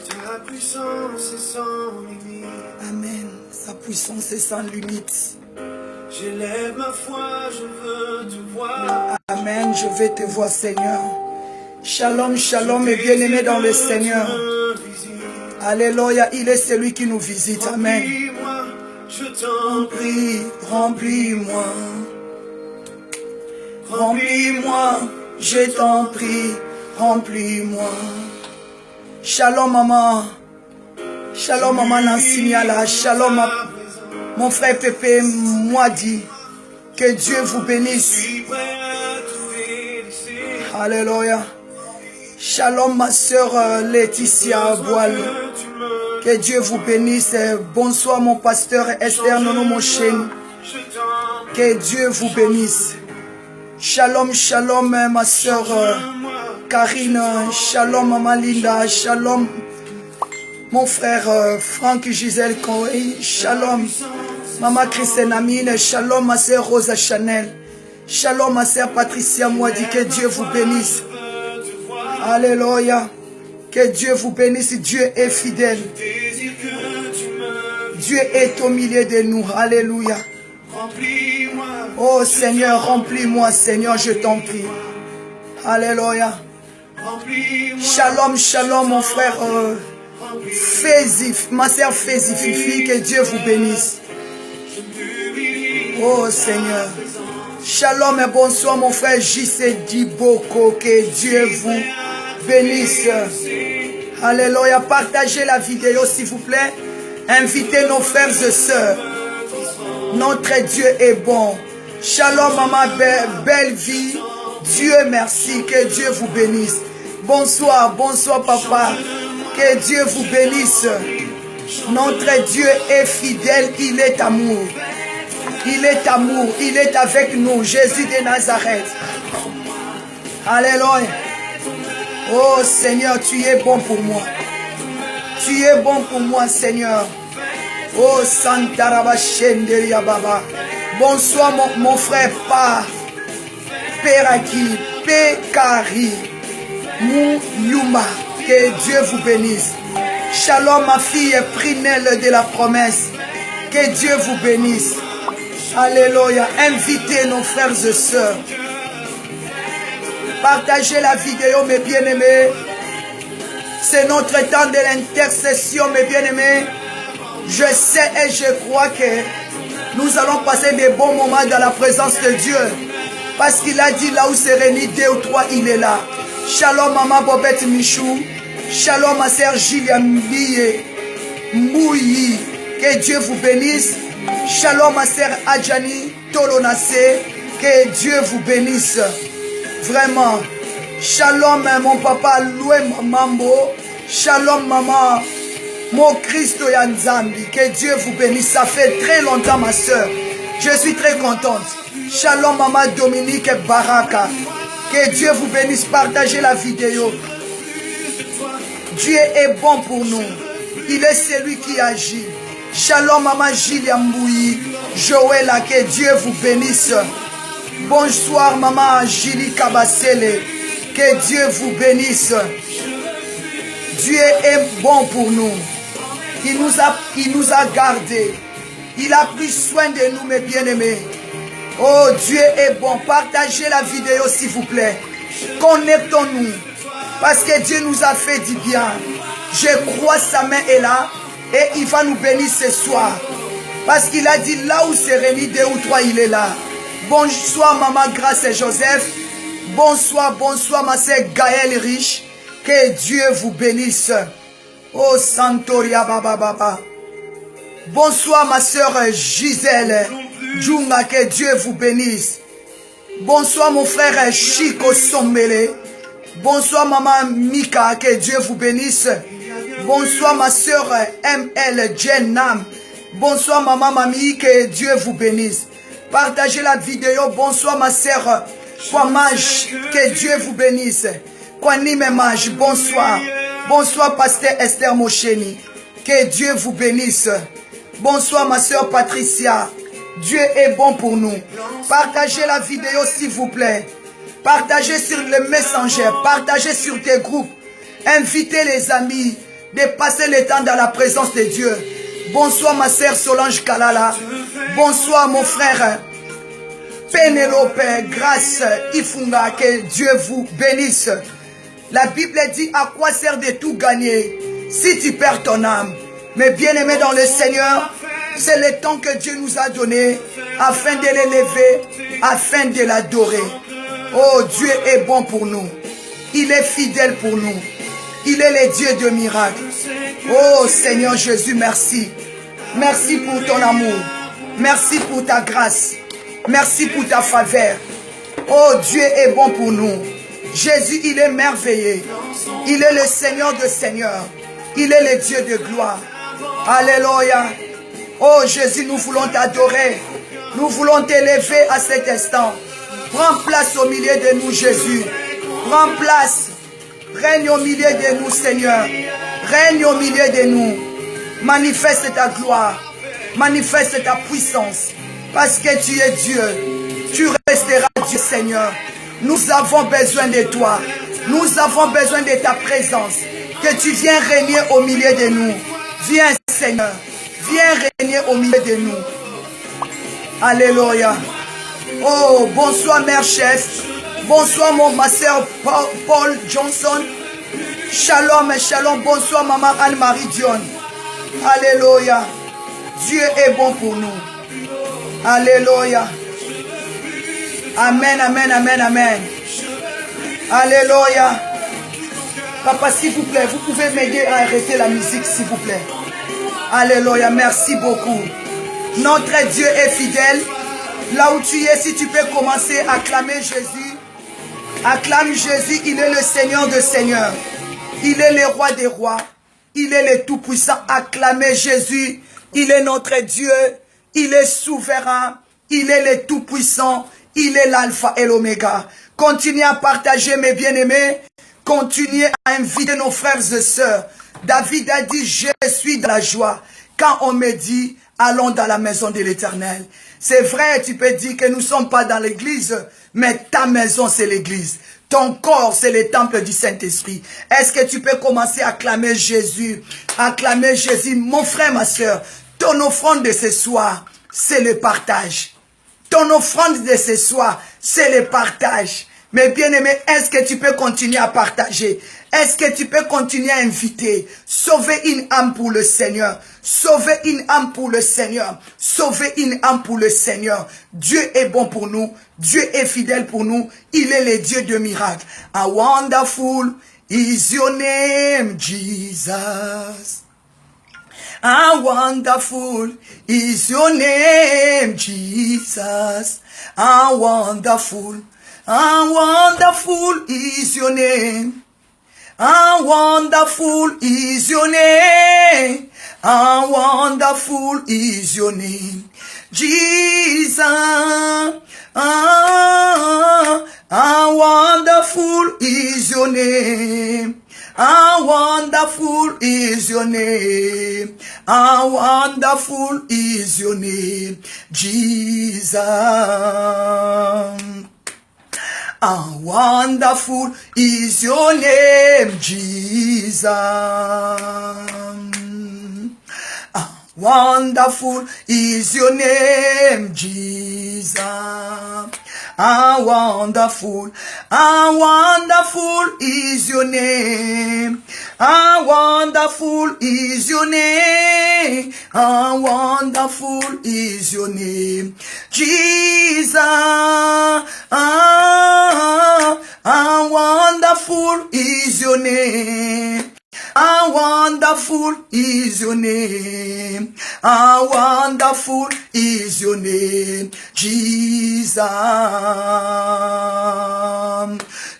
Ta puissance est sans limite. Amen. Sa puissance est sans limite. J'élève ma foi, je veux te voir. Amen. Je vais te voir, Seigneur. Shalom, shalom, mes bien-aimés dans le Seigneur. Alléluia. Il est celui qui nous visite. Amen. Remplis-moi, je t'en Prie, remplis-moi. Remplis-moi, je t'en prie, remplis-moi. Shalom maman. Shalom maman Nansignala. Shalom mon frère Pépé moi dit. Que Dieu vous bénisse. Alléluia. Shalom ma soeur Laetitia Boile. Que Dieu vous bénisse. Bonsoir mon pasteur Esther Nono Mochen. Que Dieu vous bénisse. Shalom, shalom, ma soeur Karine. Shalom, maman Linda. Shalom, mon frère Franck Gisèle Coé. Shalom, maman Christine Amine. Shalom, ma soeur Rosa Chanel. Shalom, ma soeur Patricia Moadi. Que Dieu vous bénisse. Alléluia. Que Dieu vous bénisse. Dieu est fidèle. Dieu est au milieu de nous. Alléluia. Oh Seigneur, remplis-moi, Seigneur, je t'en prie. Alléluia. Shalom, shalom, mon frère Fézif, ma soeur Fézif, Fifi, que Dieu vous bénisse. Oh Seigneur. Shalom et bonsoir, mon frère J.C. Diboko, que Dieu vous bénisse. Alléluia. Partagez la vidéo, s'il vous plaît. Invitez nos frères et sœurs. Notre Dieu est bon. Shalom, maman, belle vie. Dieu merci. Que Dieu vous bénisse. Bonsoir, bonsoir, papa. Que Dieu vous bénisse. Notre Dieu est fidèle. Il est amour. Il est amour. Il est avec nous. Jésus de Nazareth. Alléluia. Oh Seigneur, tu es bon pour moi. Tu es bon pour moi, Seigneur. Oh Santaraba Shenderia Baba. Bonsoir mon frère Pa Peraki Pekari Mouyuma. Que Dieu vous bénisse. Shalom ma fille Prinelle de la promesse. Que Dieu vous bénisse. Alléluia. Invitez nos frères et sœurs. Partagez la vidéo mes bien-aimés. C'est notre temps de l'intercession mes bien-aimés. Je sais et je crois que nous allons passer des bons moments dans la présence de Dieu. Parce qu'il a dit là où c'est réuni 2 ou 3, il est là. Shalom maman Bobette Michou. Shalom ma sœur Gillian Mbouyi. Que Dieu vous bénisse. Shalom ma sœur Adjani Tolonase. Que Dieu vous bénisse. Vraiment. Shalom mon papa Loué Mambo. Shalom maman. Mon Christ Yanzambi, que Dieu vous bénisse. Ça fait très longtemps, ma soeur. Je suis très contente. Shalom, maman Dominique Baraka. Que Dieu vous bénisse. Partagez la vidéo. Dieu est bon pour nous. Il est celui qui agit. Shalom, maman Gillian Mbouyi. Joëlla, que Dieu vous bénisse. Bonsoir, maman Gili Kabasele. Que Dieu vous bénisse. Dieu est bon pour nous. Il nous a gardés. Il a pris soin de nous, mes bien-aimés. Oh, Dieu est bon. Partagez la vidéo, s'il vous plaît. Connectons-nous. Parce que Dieu nous a fait du bien. Je crois sa main est là. Et il va nous bénir ce soir. Parce qu'il a dit là où c'est réuni 2 ou 3, il est là. Bonsoir, maman Grâce et Joseph. Bonsoir, bonsoir, ma sœur Gaëlle Riche. Que Dieu vous bénisse. Oh Santoria Baba Baba. Bonsoir ma soeur Gisèle Djunga, que Dieu vous bénisse. Bonsoir mon frère Chico Sombele. Bonsoir maman Mika, que Dieu vous bénisse. Bonsoir ma soeur ML Jennam. Bonsoir maman Mami, que Dieu vous bénisse. Partagez la vidéo. Bonsoir ma soeur Kwamaj, que Dieu vous bénisse. Kwanime Maj, bonsoir. Bonsoir, pasteur Esther Mocheni. Que Dieu vous bénisse. Bonsoir, ma soeur Patricia. Dieu est bon pour nous. Partagez la vidéo, s'il vous plaît. Partagez sur le Messenger, partagez sur tes groupes. Invitez les amis de passer le temps dans la présence de Dieu. Bonsoir ma sœur Solange Kalala. Bonsoir mon frère Pénélope, Grâce Ifunga. Que Dieu vous bénisse. La Bible dit: à quoi sert de tout gagner si tu perds ton âme? Mais bien aimé dans le Seigneur, c'est le temps que Dieu nous a donné afin de l'élever, afin de l'adorer. Oh, Dieu est bon pour nous. Il est fidèle pour nous. Il est le Dieu de miracles. Oh Seigneur Jésus, merci. Merci pour ton amour. Merci pour ta grâce. Merci pour ta faveur. Oh, Dieu est bon pour nous. Jésus, il est merveilleux. Il est le Seigneur de Seigneurs. Il est le Dieu de gloire. Alléluia. Oh Jésus, nous voulons t'adorer. Nous voulons t'élever à cet instant. Prends place au milieu de nous, Jésus. Prends place. Règne au milieu de nous, Seigneur. Règne au milieu de nous. Manifeste ta gloire. Manifeste ta puissance. Parce que tu es Dieu. Tu resteras Dieu, Seigneur. Nous avons besoin de toi. Nous avons besoin de ta présence. Que tu viennes régner au milieu de nous. Viens, Seigneur. Viens régner au milieu de nous. Alléluia. Oh, bonsoir, mère chef. Bonsoir, ma soeur Paul Johnson. Shalom, shalom. Bonsoir, maman Anne-Marie Dion. Alléluia. Dieu est bon pour nous. Alléluia. Amen, amen, amen, amen. Alléluia. Papa, s'il vous plaît, vous pouvez m'aider à arrêter la musique, s'il vous plaît. Alléluia, merci beaucoup. Notre Dieu est fidèle. Là où tu es, si tu peux commencer à acclamer Jésus. Acclame Jésus, il est le Seigneur de Seigneurs. Il est le roi des rois. Il est le tout-puissant. Acclamez Jésus. Il est notre Dieu. Il est souverain. Il est le tout-puissant. Il est l'alpha et l'oméga. Continuez à partager, mes bien-aimés. Continuez à inviter nos frères et sœurs. David a dit: je suis dans la joie quand on me dit: allons dans la maison de l'Éternel. C'est vrai, tu peux dire que nous ne sommes pas dans l'église, mais ta maison, c'est l'église. Ton corps, c'est le temple du Saint-Esprit. Est-ce que tu peux commencer à acclamer Jésus? Acclamer Jésus. Mon frère, ma soeur, ton offrande de ce soir, c'est le partage. Ton offrande de ce soir, c'est le partage. Mais bien aimé, est-ce que tu peux continuer à partager? Est-ce que tu peux continuer à inviter? Sauver une âme pour le Seigneur. Sauver une âme pour le Seigneur. Sauver une âme pour le Seigneur. Dieu est bon pour nous. Dieu est fidèle pour nous. Il est le Dieu de miracles. How wonderful is your name, Jesus. How wonderful is your name, Jesus. How wonderful. How wonderful is your name. How wonderful is your name. How wonderful is your name. Jesus. How wonderful is your name. How wonderful is your name. How wonderful is your name. Jesus. How wonderful is your name, Jesus. How wonderful is your name, Jesus. How wonderful is your name. How wonderful is your name. How wonderful is your name, Jesus. How wonderful is your name. How wonderful is your name. How wonderful is your name, Jesus.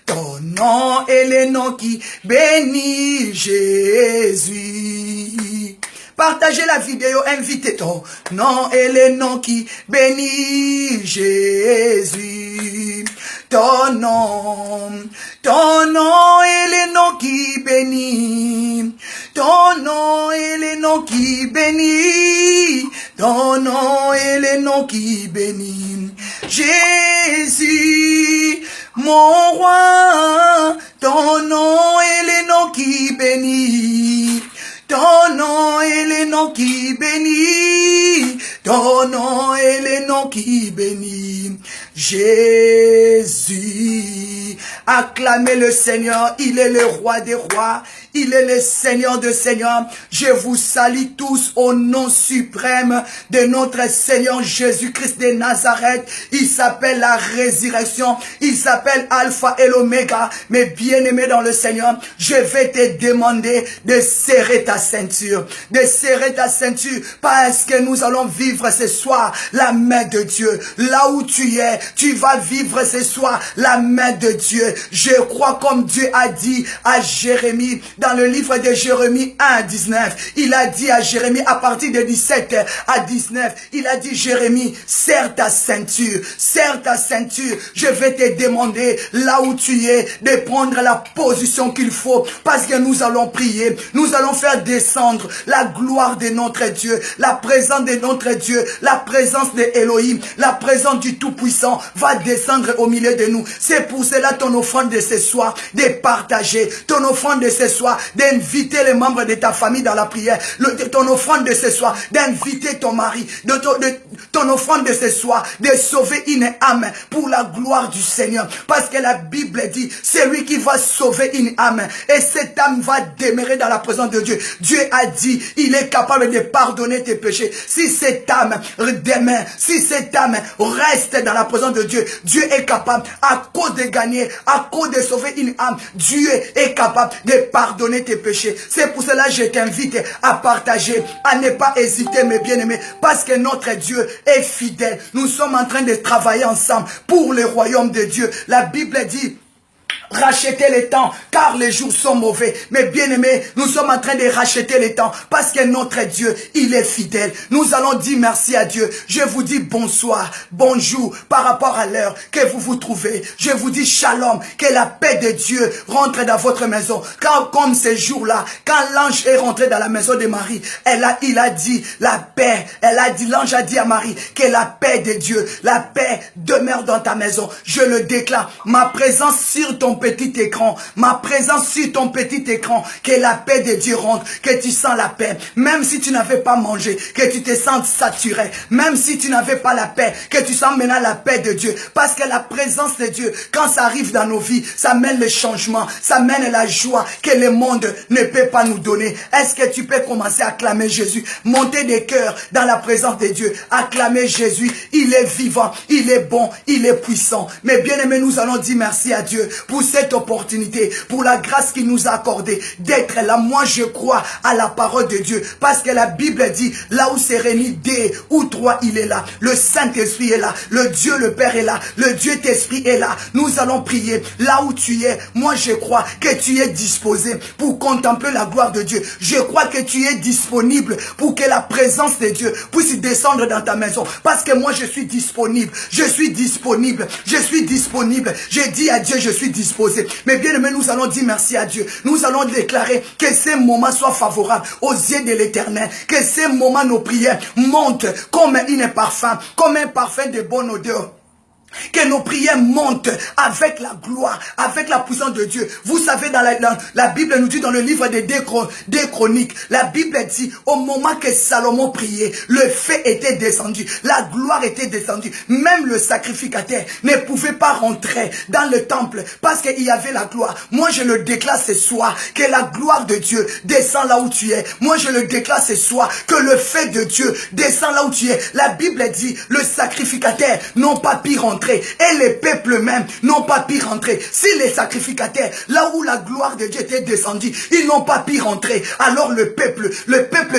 Ton nom est le nom qui bénit Jésus. Partagez la vidéo, invitez ton nom est le nom qui bénit Jésus. Ton nom est le nom qui bénit. Ton nom est le nom qui bénit. Ton nom est le nom qui bénit. Jésus, mon roi, ton nom est le nom qui bénit. Ton nom est le nom qui bénit. Ton nom est le nom qui bénit. Jésus. Acclamez le Seigneur. Il est le roi des rois. Il est le Seigneur de Seigneurs. Je vous salue tous au nom suprême de notre Seigneur Jésus-Christ de Nazareth. Il s'appelle la résurrection. Il s'appelle Alpha et l'Oméga. Mes bien-aimés dans le Seigneur, je vais te demander de serrer ta ceinture. De serrer ta ceinture parce que nous allons vivre ce soir la main de Dieu. Là où tu es, tu vas vivre ce soir la main de Dieu. Je crois comme Dieu a dit à Jérémie dans le livre de Jérémie 1, 19. Il a dit à Jérémie à partir de 17 à 19. Il a dit Jérémie, serre ta ceinture. Serre ta ceinture. Je vais te demander là où tu es de prendre la position qu'il faut parce que nous allons prier. Nous allons faire descendre la gloire de notre Dieu. La présence de notre Dieu. La présence de Elohim. La présence du Tout-Puissant va descendre au milieu de nous. C'est pour cela ton offrande de ce soir de partager. Ton offrande de ce soir d'inviter les membres de ta famille dans la prière. Ton offrande de ce soir d'inviter ton mari. Ton offrande de ce soir de sauver une âme pour la gloire du Seigneur. Parce que la Bible dit, c'est lui qui va sauver une âme. Et cette âme va demeurer dans la présence de Dieu. Dieu a dit, il est capable de pardonner tes péchés. Si cette âme demeure, si cette âme reste dans la présence de Dieu, Dieu est capable, à cause de gagner, à cause de sauver une âme, Dieu est capable de pardonner tes péchés. C'est pour cela que je t'invite à partager, à ne pas hésiter mes bien-aimés, parce que notre Dieu est fidèle. Nous sommes en train de travailler ensemble pour le royaume de Dieu. La Bible dit, racheter les temps, car les jours sont mauvais. Mais bien aimés, nous sommes en train de racheter les temps, parce que notre Dieu, il est fidèle. Nous allons dire merci à Dieu. Je vous dis bonsoir, bonjour, par rapport à l'heure que vous vous trouvez. Je vous dis shalom, que la paix de Dieu rentre dans votre maison. Car comme ces jours-là, quand l'ange est rentré dans la maison de Marie, il a dit la paix. L'ange a dit à Marie que la paix de Dieu, la paix demeure dans ta maison. Je le déclare, ma présence sur ton petit écran, ma présence sur ton petit écran, que la paix de Dieu rentre, que tu sens la paix, même si tu n'avais pas mangé, que tu te sens saturé, même si tu n'avais pas la paix, que tu sens maintenant la paix de Dieu, parce que la présence de Dieu, quand ça arrive dans nos vies, ça mène le changement, ça mène la joie que le monde ne peut pas nous donner. Est-ce que tu peux commencer à acclamer Jésus, monter des cœurs dans la présence de Dieu, acclamer Jésus, il est vivant, il est bon, il est puissant. Mais bien aimé, nous allons dire merci à Dieu pour cette opportunité, pour la grâce qu'il nous a accordée d'être là. Moi je crois à la parole de Dieu, parce que la Bible dit, là où c'est réuni deux ou trois, il est là. Le Saint-Esprit est là, le Dieu le Père est là, le Dieu d'Esprit est là. Nous allons prier là où tu es. Moi je crois que tu es disposé pour contempler la gloire de Dieu. Je crois que tu es disponible pour que la présence de Dieu puisse descendre dans ta maison, parce que moi je suis disponible, je suis disponible, je suis disponible. Je dis à Dieu, je suis disposé. Mais bien aimé, nous allons dire merci à Dieu. Nous allons déclarer que ces moments soient favorables aux yeux de l'Éternel, que ces moments, nos prières montent comme un parfum, comme un parfum de bonne odeur. Que nos prières montent avec la gloire, avec la puissance de Dieu. Vous savez, dans la Bible nous dit dans le livre des Chroniques, la Bible dit, au moment que Salomon priait, le feu était descendu, la gloire était descendue. Même le sacrificateur ne pouvait pas rentrer dans le temple parce qu'il y avait la gloire. Moi je le déclare ce soir, que la gloire de Dieu descend là où tu es. Moi je le déclare ce soir, que le feu de Dieu descend là où tu es. La Bible dit, le sacrificateur n'ont pas pu rentrer. Et les peuples même n'ont pas pu rentrer. Si les sacrificateurs, là où la gloire de Dieu était descendue, ils n'ont pas pu rentrer, alors le peuple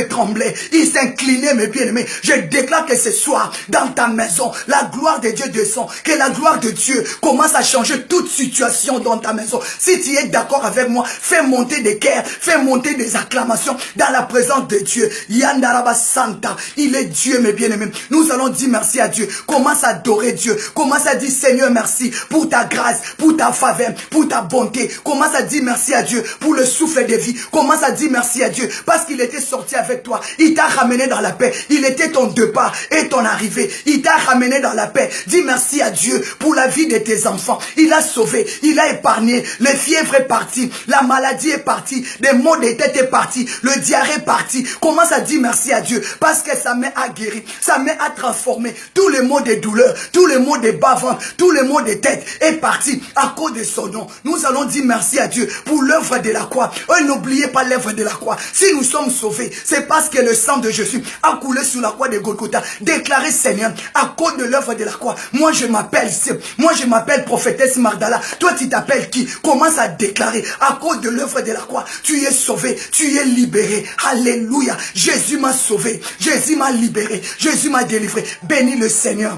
tremblait, il s'inclinait, mes bien-aimés. Je déclare que ce soir, dans ta maison, la gloire de Dieu descend, que la gloire de Dieu commence à changer toute situation dans ta maison. Si tu es d'accord avec moi, fais monter des cœurs, fais monter des acclamations dans la présence de Dieu. Yandaraba Santa, il est Dieu, mes bien-aimés. Nous allons dire merci à Dieu. Commence à adorer Dieu. Commence Commence à dire Seigneur merci pour ta grâce, pour ta faveur, pour ta bonté. Commence à dire merci à Dieu pour le souffle de vie. Commence à dire merci à Dieu parce qu'il était sorti avec toi. Il t'a ramené dans la paix. Il était ton départ et ton arrivée. Il t'a ramené dans la paix. Dis merci à Dieu pour la vie de tes enfants. Il a sauvé, il a épargné. Le fièvre est parti, la maladie est partie, les maux de tête est parti, le diarrhée est parti. Commence à dire merci à Dieu parce que sa main a guéri, sa main a transformé. Tous les maux de douleur, tous les maux de bas-ventre, tous les maux de tête est parti à cause de son nom. Nous allons dire merci à Dieu pour l'œuvre de la croix. N'oubliez pas l'œuvre de la croix. Si nous sommes sauvés, c'est parce que le sang de Jésus a coulé sur la croix de Golgotha. Déclarez Seigneur, à cause de l'œuvre de la croix, moi je m'appelle moi je m'appelle prophétesse Magdala. Toi tu t'appelles qui? Commence à déclarer à cause de l'œuvre de la croix, tu es sauvé, tu es libéré. Alléluia. Jésus m'a sauvé, Jésus m'a libéré, Jésus m'a délivré. Bénis le Seigneur.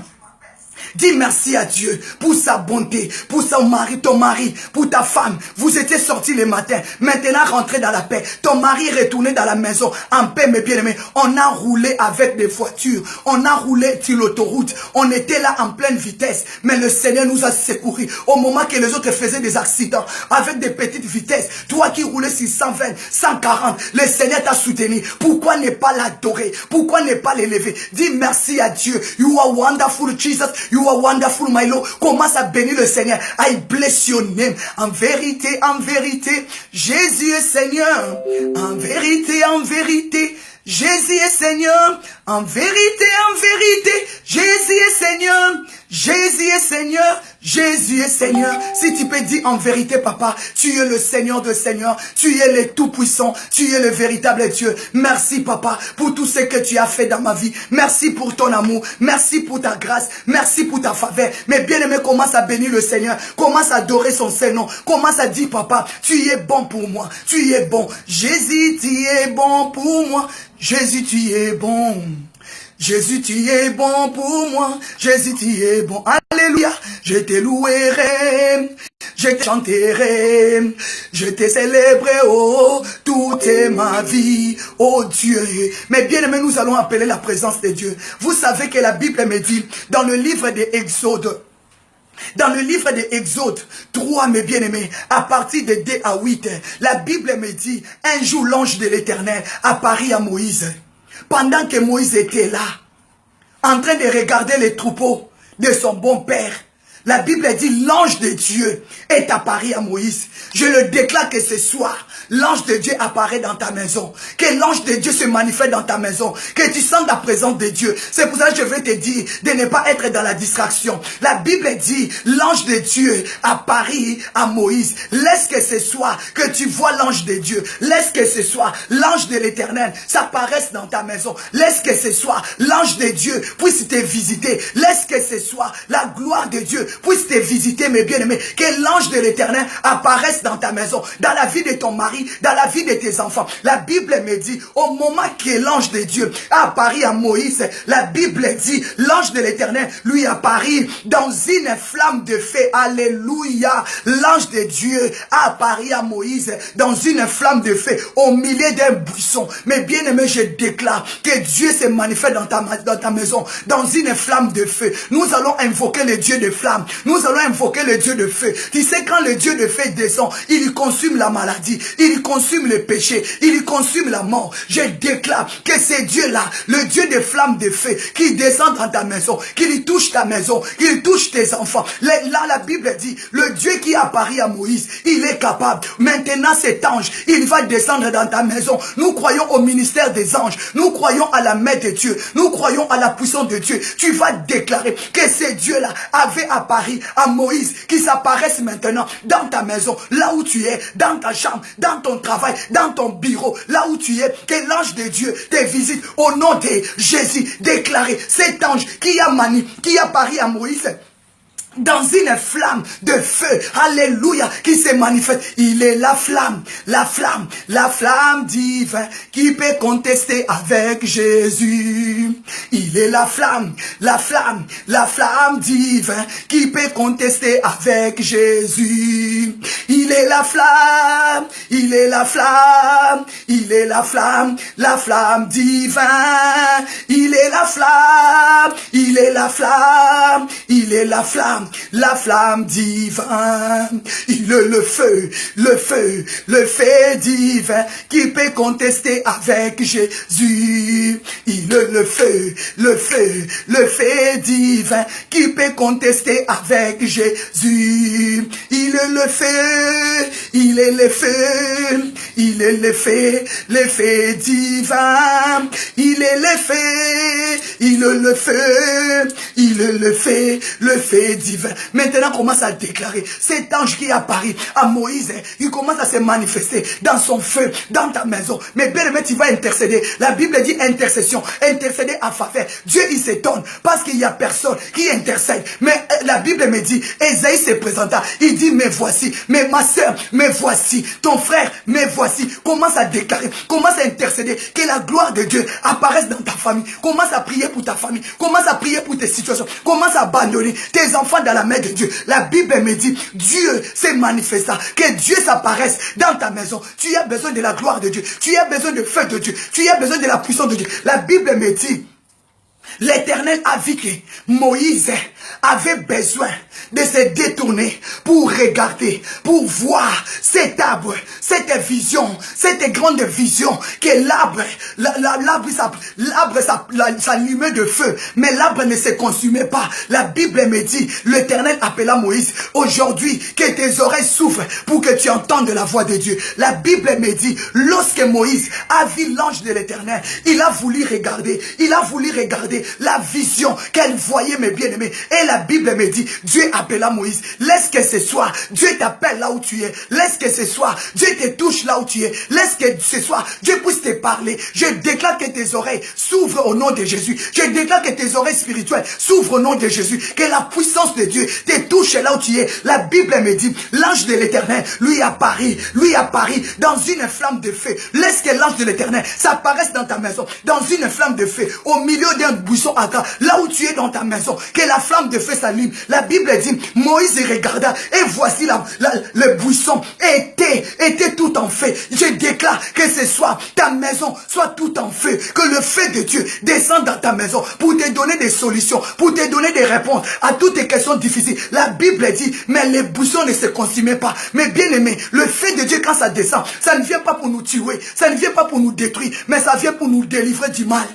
Dis merci à Dieu pour sa bonté, pour son mari, ton mari, pour ta femme. Vous étiez sortis le matin, maintenant rentrez dans la paix. Ton mari est retourné dans la maison en paix, mes bien-aimés. On a roulé avec des voitures, on a roulé sur l'autoroute, on était là en pleine vitesse, mais le Seigneur nous a secourus. Au moment que les autres faisaient des accidents avec des petites vitesses, toi qui roulais sur 120, 140, le Seigneur t'a soutenu. Pourquoi ne pas l'adorer? Pourquoi ne pas l'élever? Dis merci à Dieu. You are wonderful, Jesus. You are wonderful, my Lord. Commence à bénir le Seigneur. I bless your name. En vérité, Jésus est Seigneur. En vérité, Jésus est Seigneur. En vérité, Jésus est Seigneur. Jésus est Seigneur. Jésus est Seigneur. Si tu peux dire en vérité, papa, tu es le Seigneur de Seigneur. Tu es le tout-puissant. Tu es le véritable Dieu. Merci, papa, pour tout ce que tu as fait dans ma vie. Merci pour ton amour. Merci pour ta grâce. Merci pour ta faveur. Mais bien-aimé, commence à bénir le Seigneur. Commence à adorer son Saint-Nom. Commence à dire, papa, tu es bon pour moi. Tu es bon. Jésus, tu es bon pour moi. Jésus, tu es bon. Jésus, tu es bon pour moi. Jésus, tu es bon. Alléluia. Je te louerai. Je te chanterai. Je te célébrerai, oh, toute ma vie, oh Dieu. Mais bien aimé, nous allons appeler la présence de Dieu. Vous savez que la Bible me dit, dans le livre de Exode, dans le livre de Exode 3, mes bien-aimés, à partir de 2 à 8, la Bible me dit, un jour l'ange de l'Éternel apparut à Moïse. Pendant que Moïse était là, en train de regarder les troupeaux de son bon père, la Bible dit l'ange de Dieu est apparu à Moïse. Je le déclare que ce soir, l'ange de Dieu apparaît dans ta maison. Que l'ange de Dieu se manifeste dans ta maison. Que tu sens la présence de Dieu. C'est pour ça que je vais te dire de ne pas être dans la distraction. La Bible dit l'ange de Dieu apparaît à Moïse. Laisse que ce soir que tu vois l'ange de Dieu. Laisse que ce soir l'ange de l'Éternel s'apparaisse dans ta maison. Laisse que ce soir l'ange de Dieu puisse te visiter. Laisse que ce soir la gloire de Dieu puisse te visiter, mes bien-aimés. Que l'ange de l'Éternel apparaisse dans ta maison, dans la vie de ton mari, dans la vie de tes enfants. La Bible me dit, au moment que l'ange de Dieu a apparu à Moïse, la Bible dit, l'ange de l'Éternel lui apparut dans une flamme de feu. Alléluia. L'ange de Dieu a apparu à Moïse dans une flamme de feu, au milieu d'un buisson. Mais bien-aimés, je déclare que Dieu se manifeste dans ta maison, dans une flamme de feu. Nous allons invoquer le Dieu de flamme. Nous allons invoquer le Dieu de feu. Tu sais, quand le Dieu de feu descend, il consume la maladie, il consume le péché, il consume la mort. Je déclare que c'est Dieu-là, le Dieu de flamme de feu, qui descend dans ta maison, qu'il touche ta maison, qu'il touche tes enfants. Là, la Bible dit, le Dieu qui apparaît à Moïse, il est capable. Maintenant, cet ange, il va descendre dans ta maison. Nous croyons au ministère des anges. Nous croyons à la main de Dieu. Nous croyons à la puissance de Dieu. Tu vas déclarer que ce Dieu-là avait apparu à Moïse, qui s'apparaisse maintenant dans ta maison, là où tu es, dans ta chambre, dans ton travail, dans ton bureau, là où tu es, que l'ange de Dieu te visite au nom de Jésus. Déclaré cet ange qui a apparu à Moïse dans une flamme de feu, alléluia, qui se manifeste. Il est la flamme divine qui peut contester avec Jésus. Il est la flamme divine qui peut contester avec Jésus. Il est la flamme divine. Il est la flamme divine. Il est le feu divin qui peut contester avec Jésus. Il est le feu divin qui peut contester avec Jésus. Il est le feu divin. Il est le feu divin. Maintenant, commence à déclarer. Cet ange qui apparaît à Moïse, il commence à se manifester dans son feu, dans ta maison. Mais bien aimé, tu vas intercéder. La Bible dit intercession, intercéder à faveur. Dieu, il s'étonne parce qu'il y a personne qui intercède. Mais la Bible me dit, Ésaïe se présenta. Il dit, mais voici, mais ma soeur, mais voici, ton frère, mais voici. Commence à déclarer, commence à intercéder, que la gloire de Dieu apparaisse dans ta famille. Commence à prier pour ta famille, commence à prier pour tes situations, commence à abandonner tes enfants dans la main de Dieu. La Bible me dit, Dieu s'est manifesté, que Dieu s'apparaisse dans ta maison. Tu as besoin de la gloire de Dieu, tu as besoin de feu de Dieu, tu as besoin de la puissance de Dieu. La Bible me dit, l'Éternel a vu que Moïse avait besoin de se détourner pour regarder, pour voir cet arbre, cette vision, cette grande vision que l'arbre s'allumait de feu, mais l'arbre ne se consumait pas. La Bible me dit, l'Éternel appela Moïse, aujourd'hui que tes oreilles s'ouvrent pour que tu entendes la voix de Dieu. La Bible me dit, lorsque Moïse a vu l'ange de l'Éternel, il a voulu regarder la vision qu'elle voyait, mes bien-aimés. Et la Bible me dit, Dieu appela Moïse. Laisse que ce soir, Dieu t'appelle là où tu es. Laisse que ce soir, Dieu te touche là où tu es. Laisse que ce soir, Dieu puisse te parler. Je déclare que tes oreilles s'ouvrent au nom de Jésus. Je déclare que tes oreilles spirituelles s'ouvrent au nom de Jésus. Que la puissance de Dieu te touche là où tu es. La Bible me dit, l'ange de l'Éternel lui apparaît dans une flamme de feu. Laisse que l'ange de l'Éternel s'apparaisse dans ta maison, dans une flamme de feu, au milieu d'un buisson ardent, là où tu es dans ta maison, que la flamme de feu s'allume. La Bible dit, Moïse regarda et voici le buisson était tout en feu. Je déclare que ce soir, ta maison soit tout en feu, que le feu de Dieu descende dans ta maison pour te donner des solutions, pour te donner des réponses à toutes tes questions difficiles. La Bible dit, mais les buissons ne se consumaient pas. Mais bien aimé, le feu de Dieu quand ça descend, ça ne vient pas pour nous tuer, ça ne vient pas pour nous détruire, mais ça vient pour nous délivrer du mal.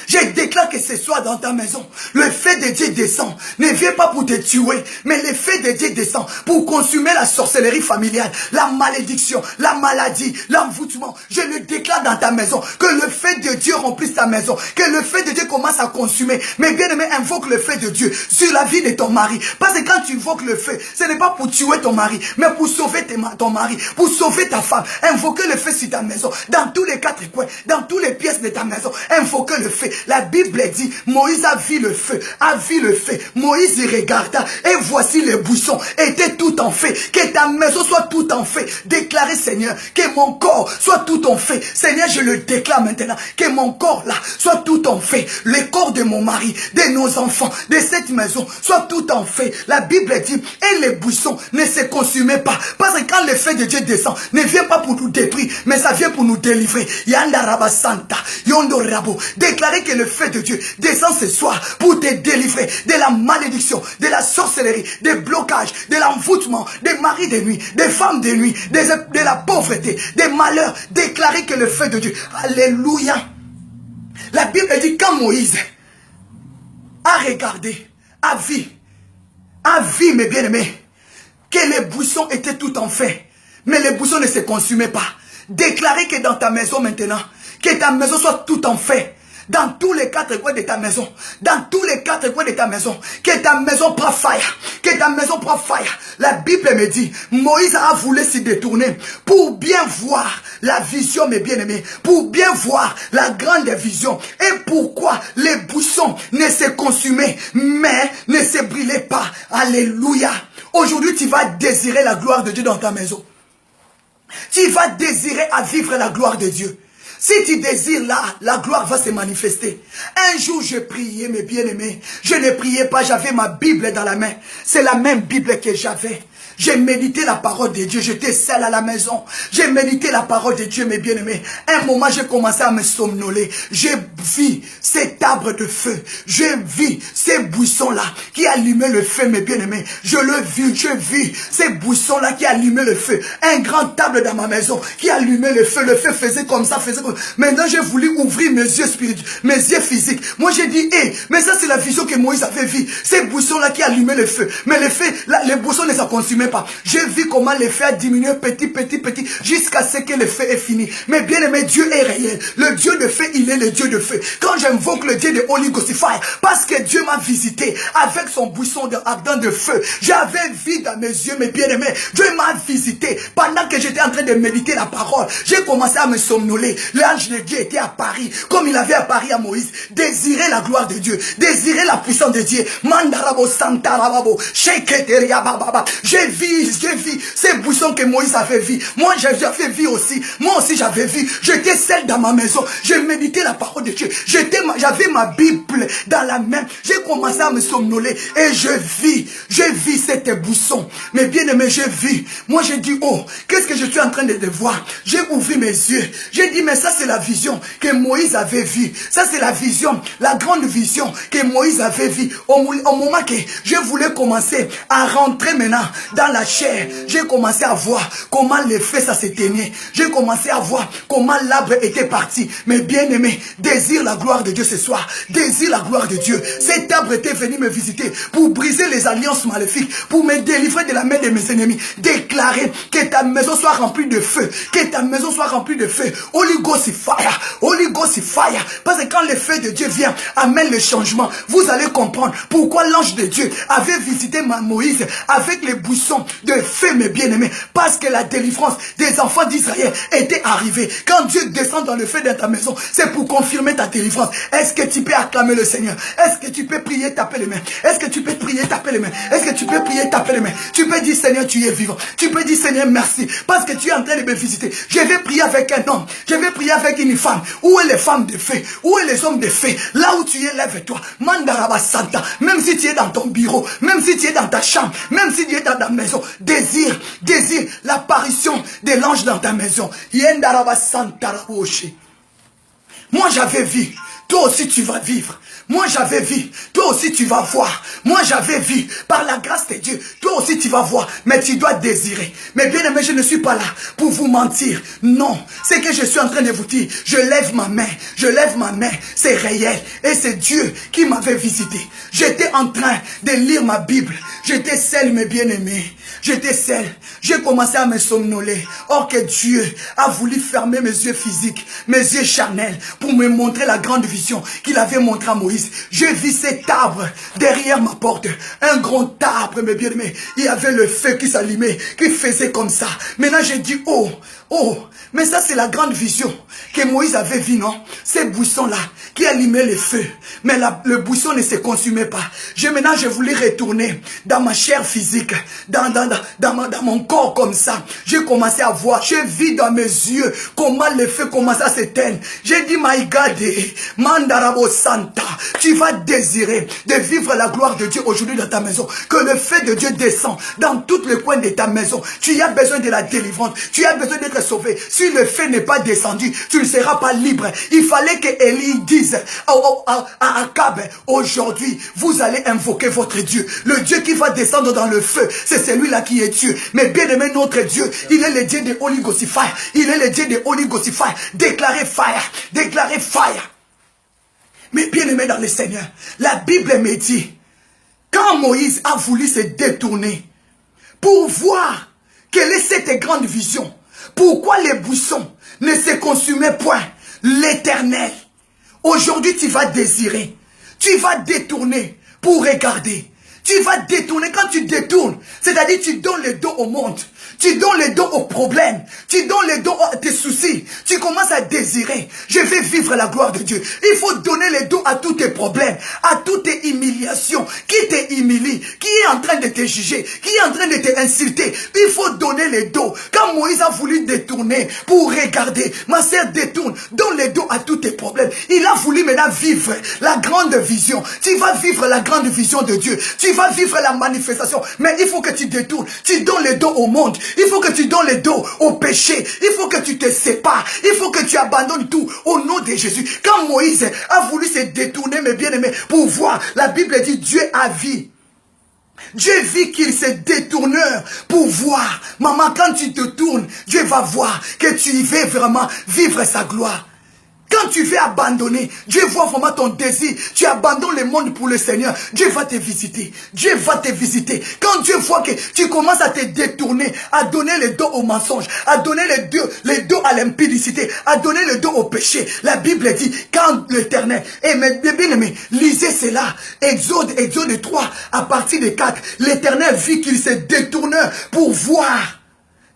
Je déclare que ce soir dans ta maison, le feu de Dieu descend. Ne vient pas pour te tuer, mais le feu de Dieu descend pour consumer la sorcellerie familiale, la malédiction, la maladie, l'envoûtement. Je le déclare dans ta maison, que le feu de Dieu remplisse ta maison, que le feu de Dieu commence à consumer. Mais bien aimé, invoque le feu de Dieu sur la vie de ton mari. Parce que quand tu invoques le feu, ce n'est pas pour tuer ton mari, mais pour sauver ton mari, pour sauver ta femme. Invoquez le feu sur ta maison, dans tous les quatre coins, dans toutes les pièces de ta maison. Invoquez le feu. La Bible dit, Moïse a vu le feu, Moïse y regarda et voici les buissons étaient tout en feu. Que ta maison soit tout en feu. Déclarez, Seigneur, que mon corps soit tout en feu. Seigneur, je le déclare maintenant, que mon corps là soit tout en feu. Le corps de mon mari, de nos enfants, de cette maison soit tout en feu. La Bible dit, et les buissons ne se consumaient pas. Parce que quand le feu de Dieu descend, ne vient pas pour nous détruire, mais ça vient pour nous délivrer. Yanda Rabasanta, Yondo Rabo. Déclarez que le feu de Dieu descend ce soir pour te délivrer de la malédiction, de la sorcellerie, des blocages, de l'envoûtement, des maris de nuit, des femmes de nuit, de la pauvreté, des malheurs. Déclarez que le feu de Dieu, alléluia. La Bible dit, quand Moïse a regardé, a vu, mes bien-aimés, que les buissons étaient tout en feu, mais les buissons ne se consumaient pas. Déclarez que dans ta maison maintenant, que ta maison soit tout en feu. dans tous les quatre coins de ta maison, dans tous les quatre coins de ta maison, que ta maison prend fire, que ta maison prend fire. La Bible me dit, Moïse a voulu s'y détourner pour bien voir la vision, mes bien-aimés, pour bien voir la grande vision. Et pourquoi les buissons ne se consumaient, mais ne se brûlaient pas. Alléluia. Aujourd'hui, tu vas désirer la gloire de Dieu dans ta maison. Tu vas désirer à vivre la gloire de Dieu. Si tu désires là, la gloire va se manifester. Un jour, je priais, mes bien-aimés. Je ne priais pas, j'avais ma Bible dans la main. C'est la même Bible que j'avais. J'ai médité la parole de Dieu. J'étais seul à la maison. J'ai médité la parole de Dieu, mes bien-aimés. Un moment, j'ai commencé à me somnoler. J'ai vu cet arbre de feu. J'ai vu ces buissons-là qui allumaient le feu, mes bien-aimés. Je le vis, je vis ces buissons-là qui allumaient le feu. Un grand table dans ma maison qui allumait le feu. Le feu faisait comme ça, faisait comme ça. Maintenant, j'ai voulu ouvrir mes yeux spirituels, mes yeux physiques. Moi, j'ai dit, hé, mais ça, c'est la vision que Moïse avait vue. Ces buissons-là qui allumaient le feu. Mais le feu, là, les buissons ne se consumaient pas. J'ai vu comment le feu a diminué petit, jusqu'à ce que le feu est fini. Mais bien aimé, Dieu est réel. Le Dieu de feu, il est le Dieu de feu. Quand j'invoque le Dieu de Holy Ghost Fire, parce que Dieu m'a visité avec son buisson ardent de feu, j'avais vu dans mes yeux, mes bien-aimés, Dieu m'a visité pendant que j'étais en train de méditer la parole. J'ai commencé à me somnoler. L'ange de Dieu était à Paris, comme il avait à Paris à Moïse. Désirer la gloire de Dieu, désirer la puissance de Dieu. Mandarabo Santarababo, Sheketeria Bababa. J'ai vu ces buissons que Moïse avait vu. Moi, j'avais vu aussi. Moi aussi, j'avais vu. J'étais seul dans ma maison. J'ai médité la parole de Dieu. J'avais ma Bible dans la main. J'ai commencé à me somnoler. Et je vis cette buisson. Mais bien aimé, j'ai vu. Moi, j'ai dit, oh, qu'est-ce que je suis en train de voir? J'ai ouvert mes yeux. J'ai dit, mais ça, c'est la vision que Moïse avait vue. Ça, c'est la vision, la grande vision que Moïse avait vue. Au moment que je voulais commencer à rentrer maintenant dans la chair, j'ai commencé à voir comment les faits ça s'éteignait. J'ai commencé à voir comment l'arbre était parti. Mais bien aimé, désire la gloire de Dieu ce soir. Désire la gloire de Dieu. Cet arbre était venu me visiter pour briser les alliances maléfiques, pour me délivrer de la main de mes ennemis. Déclarer que ta maison soit remplie de feu. Que ta maison soit remplie de feu. Holy Ghost fire. Holy Ghost fire. Parce que quand le feu de Dieu vient, amène le changement. Vous allez comprendre pourquoi l'ange de Dieu avait visité Moïse avec les buissons de feu, mes bien-aimés, parce que la délivrance des enfants d'Israël était arrivée. Quand Dieu descend dans le feu de ta maison, c'est pour confirmer ta délivrance. Est-ce que tu peux acclamer le Seigneur? Est-ce que tu peux prier, taper les mains? Est-ce que tu peux prier, taper les mains? Est-ce que tu peux prier, taper les mains? Tu peux dire, Seigneur, tu es vivant. Tu peux dire, Seigneur, merci, parce que tu es en train de me visiter. Je vais prier avec un homme, je vais prier avec une femme. Où est les femmes de feu? Où est les hommes de feu? Là où tu es, lève-toi. Mandaraba Santa. Même si tu es dans ton bureau, même si tu es dans ta chambre, même si tu es dans ta maison, désire l'apparition de l'ange dans ta maison. Moi j'avais vu, toi aussi tu vas vivre. Moi j'avais vu, toi aussi tu vas voir. Moi j'avais vu, par la grâce de Dieu, toi aussi tu vas voir. Mais tu dois désirer. Mais bien aimé, je ne suis pas là pour vous mentir. Non, c'est que je suis en train de vous dire, je lève ma main, c'est réel. Et c'est Dieu qui m'avait visité. J'étais en train de lire ma Bible. J'étais seul, mes bien-aimés. J'étais seul. J'ai commencé à me somnoler. Or que Dieu a voulu fermer mes yeux physiques, mes yeux charnels, pour me montrer la grande vision qu'il avait montrée à Moïse. J'ai vu cet arbre derrière ma porte. Un grand arbre, mes bien-aimés. Il y avait le feu qui s'allumait, qui faisait comme ça. Maintenant, j'ai dit, oh, mais ça c'est la grande vision que Moïse avait vue, non? Ces buissons-là qui allumaient le feu. Mais le buisson ne se consumait pas. Maintenant, je voulais retourner dans ma chair physique, dans mon corps comme ça. J'ai commencé à voir, j'ai vu dans mes yeux comment le feu commençait à s'éteindre. J'ai dit, my God, Mandarabo Santa, tu vas désirer de vivre la gloire de Dieu aujourd'hui dans ta maison. Que le feu de Dieu descend dans tous les coins de ta maison. Tu as besoin de la délivrance. Tu as besoin d'être sauvé. Si le feu n'est pas descendu, tu ne seras pas libre. Il fallait que Élie dise à Akab, aujourd'hui, vous allez invoquer votre Dieu. Le Dieu qui va descendre dans le feu, c'est celui-là qui est Dieu. Mais bien aimé, notre Dieu, il est le Dieu de Holy Ghost Fire. Il est le Dieu de Holy Ghost Fire. Déclarez fire. Déclarez fire. Mais bien aimé dans le Seigneur, la Bible me dit, quand Moïse a voulu se détourner pour voir quelle est cette grande vision, pourquoi les buissons ne se consumaient point, l'Éternel, Aujourd'hui, tu vas désirer. Tu vas détourner pour regarder. Tu vas détourner. Quand tu détournes, c'est-à-dire tu donnes le dos au monde. Tu donnes le dos aux problèmes. Tu donnes le dos à tes soucis. Tu commences à désirer. Je vais vivre la gloire de Dieu. Il faut donner le dos à tous tes problèmes, à toutes tes humiliations. Qui t'humilie, qui est en train de te juger, qui est en train de t'insulter. Il faut donner le dos. Quand Moïse a voulu détourner pour regarder, ma sœur détourne. Donne le dos à tous tes problèmes. Il a voulu maintenant vivre la grande vision. Tu vas vivre la grande vision de Dieu. Tu vas vivre la manifestation. Mais il faut que tu détournes. Tu donnes le dos au monde. Il faut que tu donnes le dos au péché. Il faut que tu te sépares. Il faut que tu abandonnes tout au nom de Jésus. Quand Moïse a voulu se détourner, mes bien-aimés, pour voir, la Bible dit Dieu a vu. Dieu vit qu'il se détourne pour voir. Maman, quand tu te tournes, Dieu va voir que tu veux vraiment vivre sa gloire. Quand tu veux abandonner, Dieu voit vraiment ton désir. Tu abandonnes le monde pour le Seigneur. Dieu va te visiter. Dieu va te visiter. Quand Dieu voit que tu commences à te détourner, à donner le dos au mensonge, à donner le dos à l'impudicité, à donner le dos au péché. La Bible dit, quand l'Éternel, et mes bien-aimés, lisez cela. Exode 3, à partir de 4. L'Éternel vit qu'il se détourne pour voir.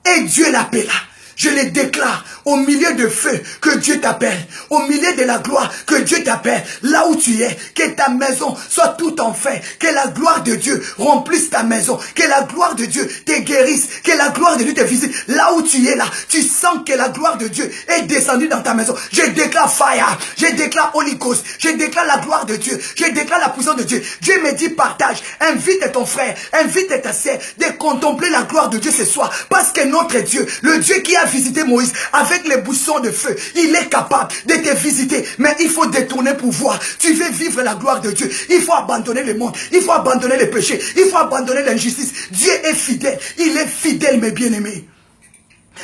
Et Dieu l'appela. Je le déclare au milieu de feu que Dieu t'appelle, au milieu de la gloire que Dieu t'appelle, là où tu es, que ta maison soit tout en fait, que la gloire de Dieu remplisse ta maison, que la gloire de Dieu te guérisse, que la gloire de Dieu te visite, là où tu es là, tu sens que la gloire de Dieu est descendue dans ta maison. Je déclare fire, je déclare Holy Ghost, je déclare la gloire de Dieu, je déclare la puissance de Dieu. Dieu me dit partage, invite ton frère, invite ta sœur de contempler la gloire de Dieu ce soir, parce que notre Dieu, le Dieu qui a visité Moïse avec les boussons de feu, il est capable de te visiter, mais il faut détourner pour voir. Tu veux vivre la gloire de Dieu, il faut abandonner le monde, il faut abandonner le péché, il faut abandonner l'injustice. Dieu est fidèle, il est fidèle, mes bien-aimés.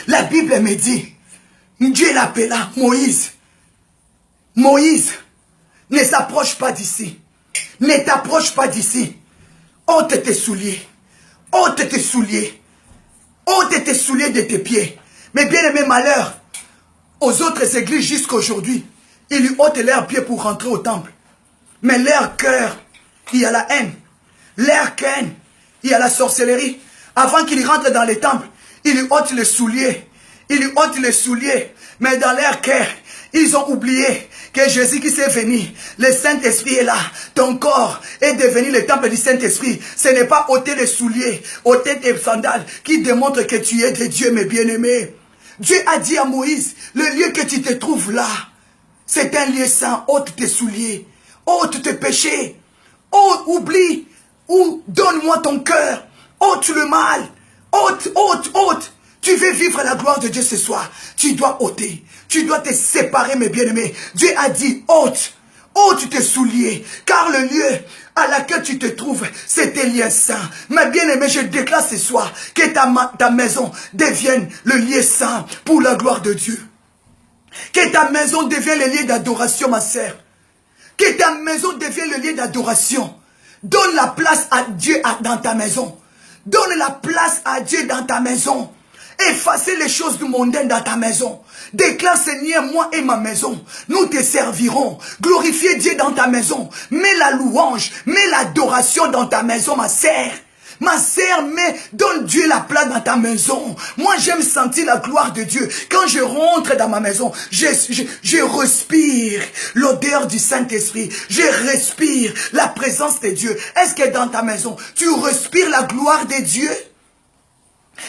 La Bible me dit, Dieu l'appela Moïse. Moïse, ne s'approche pas d'ici, ne t'approche pas d'ici. Ôte tes souliers, ôte tes souliers, ôte tes souliers de tes pieds. Mais bien aimé, malheur aux autres églises jusqu'à aujourd'hui, ils lui ôtent leurs pieds pour rentrer au temple. Mais leur cœur, il y a la haine. Leur cœur, il y a la sorcellerie. Avant qu'ils rentrent dans les temples, ils lui ôtent les souliers. Ils lui ôtent les souliers. Mais dans leur cœur, ils ont oublié que Jésus qui s'est venu, le Saint-Esprit est là. Ton corps est devenu le temple du Saint-Esprit. Ce n'est pas ôter les souliers, ôter tes sandales qui démontrent que tu es de Dieu, mes bien-aimés. Dieu a dit à Moïse, le lieu que tu te trouves là, c'est un lieu saint. Ôte tes souliers, ôte tes péchés, oublie, ou donne-moi ton cœur, ôte le mal, ôte. Tu veux vivre la gloire de Dieu ce soir, tu dois ôter, tu dois te séparer, mes bien-aimés. Dieu a dit, ôte tes souliers, car le lieu à laquelle tu te trouves, c'est un lieu saint. Mais bien aimé, je déclare ce soir que ta maison devienne le lieu saint pour la gloire de Dieu. Que ta maison devienne le lieu d'adoration, ma sœur. Que ta maison devienne le lieu d'adoration. Donne la place à Dieu dans ta maison. Donne la place à Dieu dans ta maison. Effacez les choses du mondain dans ta maison. Déclare, Seigneur, moi et ma maison, nous te servirons. Glorifiez Dieu dans ta maison. Mets la louange, mets l'adoration dans ta maison, ma sœur. Ma sœur, donne Dieu la place dans ta maison. Moi, j'aime sentir la gloire de Dieu. Quand je rentre dans ma maison, je respire l'odeur du Saint-Esprit. Je respire la présence de Dieu. Est-ce que dans ta maison, tu respires la gloire de Dieu?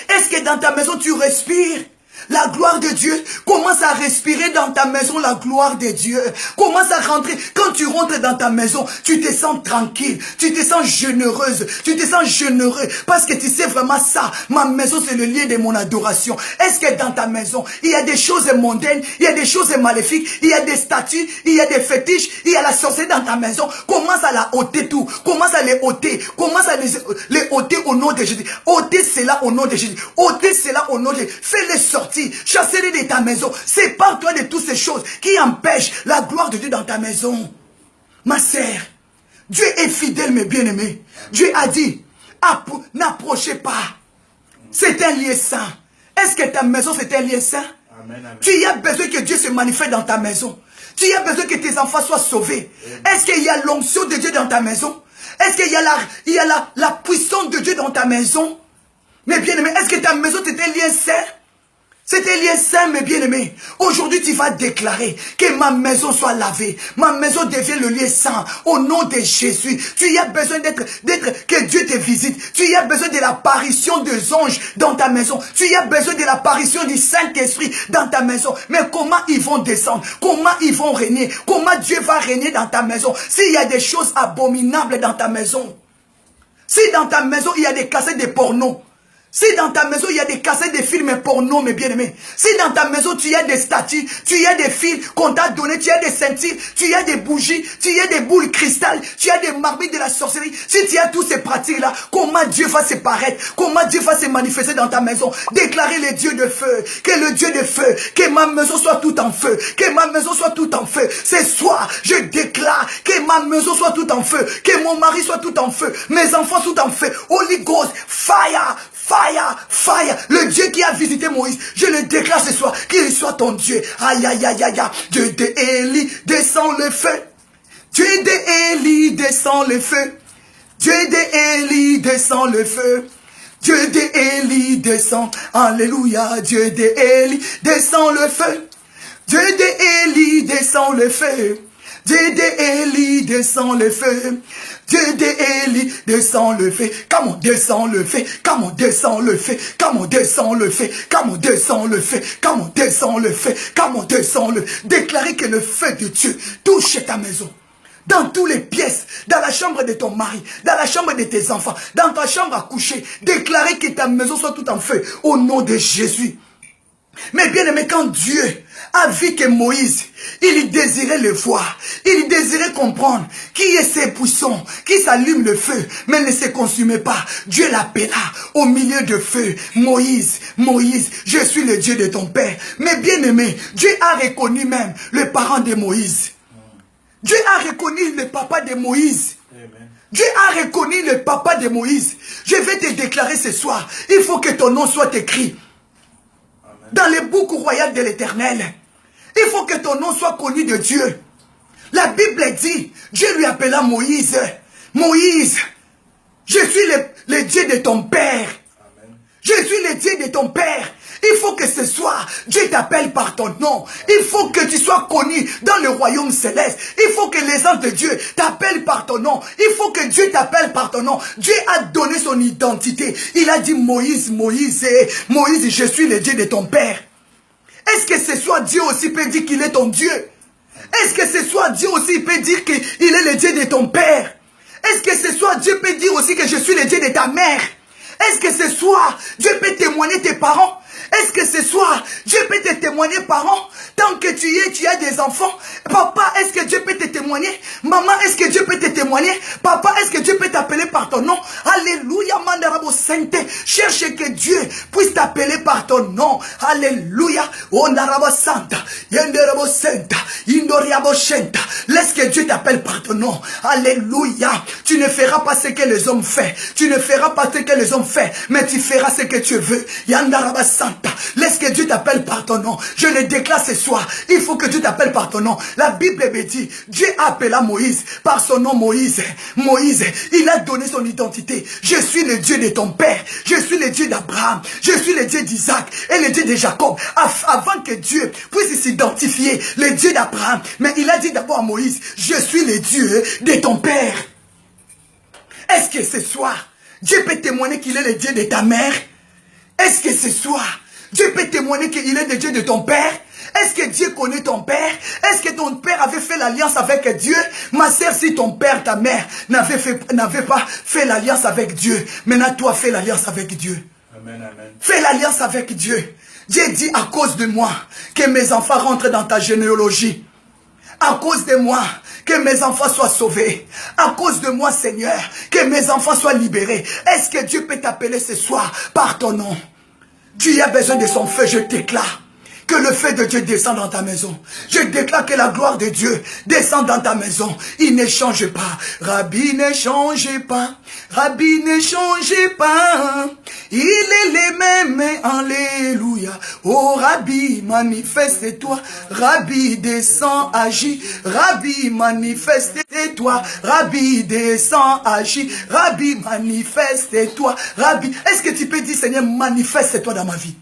Est-ce que dans ta maison, tu respires la gloire de Dieu? Commence à respirer dans ta maison la gloire de Dieu. Commence à rentrer. Quand tu rentres dans ta maison, tu te sens tranquille. Tu te sens généreuse. Tu te sens généreux. Parce que tu sais vraiment ça. Ma maison, c'est le lieu de mon adoration. Est-ce que dans ta maison, il y a des choses mondaines, il y a des choses maléfiques, il y a des statues, il y a des fétiches, il y a la sorcellerie dans ta maison? Commence à la ôter tout. Commence à les ôter. Commence à les ôter au nom de Jésus. Ôtez cela au nom de Jésus. Ôtez cela au nom de Jésus. Fais-les sortir. Chassez-les de ta maison. Sépare-toi de toutes ces choses qui empêchent la gloire de Dieu dans ta maison. Ma sœur, Dieu est fidèle, mes bien-aimés. Dieu a dit, n'approchez pas. C'est un lieu saint. Est-ce que ta maison c'est un lieu saint? Tu as besoin que Dieu se manifeste dans ta maison. Tu as besoin que tes enfants soient sauvés. Est-ce qu'il y a l'onction de Dieu dans ta maison? Est-ce qu'il y a la puissance de Dieu dans ta maison? Mais bien-aimé, est-ce que ta maison t'était liée saint? C'était lié saint, mes bien-aimés. Aujourd'hui, tu vas déclarer que ma maison soit lavée. Ma maison devient le lieu saint. Au nom de Jésus. Tu as besoin que Dieu te visite. Tu as besoin de l'apparition des anges dans ta maison. Tu as besoin de l'apparition du Saint-Esprit dans ta maison. Mais comment ils vont descendre? Comment ils vont régner? Comment Dieu va régner dans ta maison? S'il y a des choses abominables dans ta maison. Si dans ta maison, il y a des cassettes de porno. Si dans ta maison, il y a des cassettes de films porno, mes bien-aimés. Si dans ta maison, tu as des statues, tu as des fils qu'on t'a donné, tu as des ceintures, tu as des bougies, tu as des boules cristal, tu as des marmites de la sorcellerie. Si tu as toutes ces pratiques-là, comment Dieu va se paraître? Comment Dieu va se manifester dans ta maison? Déclarer le Dieu de feu, que le Dieu de feu, que ma maison soit tout en feu, que ma maison soit tout en feu. Ce soir, je déclare que ma maison soit tout en feu, que mon mari soit tout en feu, mes enfants tout en feu. Holy Ghost, fire! Fire, fire, le Dieu qui a visité Moïse, je le déclare ce soir, qu'il soit ton Dieu. Aïe, aïe, aïe, aïe, aïe. Dieu d'Élie, descend le feu. Dieu d'Élie, descend le feu. Dieu d'Élie, descend le feu. Dieu d'Élie, descend. Alléluia, Dieu d'Élie, descend le feu. Dieu d'Élie, descend le feu. Dieu d'Élie, descend le feu. Dieu d'Élie, descend le feu. Comme on descend le feu. Comme on descend le feu. Comme on descend le feu. Comme on descend le feu. Comme on descend le feu. Comme on descend le feu. Déclarez que le feu de Dieu touche ta maison. Dans toutes les pièces, dans la chambre de ton mari, dans la chambre de tes enfants, dans ta chambre à coucher. Déclarez que ta maison soit tout en feu. Au nom de Jésus. Mais bien aimé, quand Dieu a vu que Moïse, il désirait le voir, il désirait comprendre qui est ce buisson, qui s'allume le feu, mais ne se consumait pas. Dieu l'appela au milieu de feu. Moïse, Moïse, je suis le Dieu de ton père. Mais bien aimé, Dieu a reconnu même le parent de Moïse. Dieu a reconnu le papa de Moïse. Dieu a reconnu le papa de Moïse. Je vais te déclarer ce soir, il faut que ton nom soit écrit dans les boucs royales de l'Éternel. Il faut que ton nom soit connu de Dieu. La Bible dit, Dieu lui appela Moïse. Moïse, je suis le Dieu de ton père. Amen. Je suis le Dieu de ton père. Il faut que ce soir, Dieu t'appelle par ton nom. Il faut que tu sois connu dans le royaume céleste. Il faut que les anges de Dieu t'appellent par ton nom. Il faut que Dieu t'appelle par ton nom. Dieu a donné son identité. Il a dit Moïse, Moïse, Moïse, je suis le Dieu de ton père. Est-ce que ce soir Dieu aussi peut dire qu'il est ton Dieu? Est-ce que ce soir Dieu aussi peut dire qu'il est le Dieu de ton père? Est-ce que ce soir Dieu peut dire aussi que je suis le Dieu de ta mère? Est-ce que ce soir Dieu peut témoigner tes parents? Est-ce que ce soir, Dieu peut te témoigner, parents, tant que tu as des enfants? Papa, est-ce que Dieu peut te témoigner? Maman, est-ce que Dieu peut te témoigner? Papa, est-ce que Dieu peut t'appeler par ton nom? Alléluia, mandarabo sainte. Cherche que Dieu puisse t'appeler par ton nom. Alléluia, ondarabo santa, yenderabo santa, indoriabo shenta. Laisse que Dieu t'appelle par ton nom. Alléluia. Tu ne feras pas ce que les hommes font. Tu ne feras pas ce que les hommes font, mais tu feras ce que tu veux. Yandaraba santa. Laisse que Dieu t'appelle par ton nom. Je le déclare ce soir. Il faut que Dieu t'appelle par ton nom. La Bible me dit, Dieu appela Moïse par son nom Moïse. Moïse, il a donné son identité. Je suis le Dieu de ton père. Je suis le Dieu d'Abraham. Je suis le Dieu d'Isaac et le Dieu de Jacob. Avant que Dieu puisse s'identifier, le Dieu d'Abraham. Mais il a dit d'abord à Moïse, je suis le Dieu de ton père. Est-ce que ce soir, Dieu peut témoigner qu'il est le Dieu de ta mère? Est-ce que ce soir, Dieu peut témoigner qu'il est le Dieu de ton père? Est-ce que Dieu connaît ton père? Est-ce que ton père avait fait l'alliance avec Dieu? Ma sœur, si ton père, ta mère n'avait pas fait l'alliance avec Dieu, maintenant toi fais l'alliance avec Dieu. Amen, amen. Fais l'alliance avec Dieu. Dieu dit à cause de moi que mes enfants rentrent dans ta généalogie. À cause de moi, que mes enfants soient sauvés. À cause de moi, Seigneur, que mes enfants soient libérés. Est-ce que Dieu peut t'appeler ce soir par ton nom? Tu as besoin de son feu, je déclare. Que le feu de Dieu descende dans ta maison. Je déclare que la gloire de Dieu descend dans ta maison. Il ne change pas. Rabbi ne changez pas. Rabbi ne changez pas. Il est le même. Alléluia. Oh Rabbi, manifeste-toi. Rabbi descend, agit. Rabbi, manifeste-toi. Rabbi descend, agit. Rabbi, manifeste-toi. Rabbi, est-ce que tu peux dire, Seigneur, manifeste-toi dans ma vie?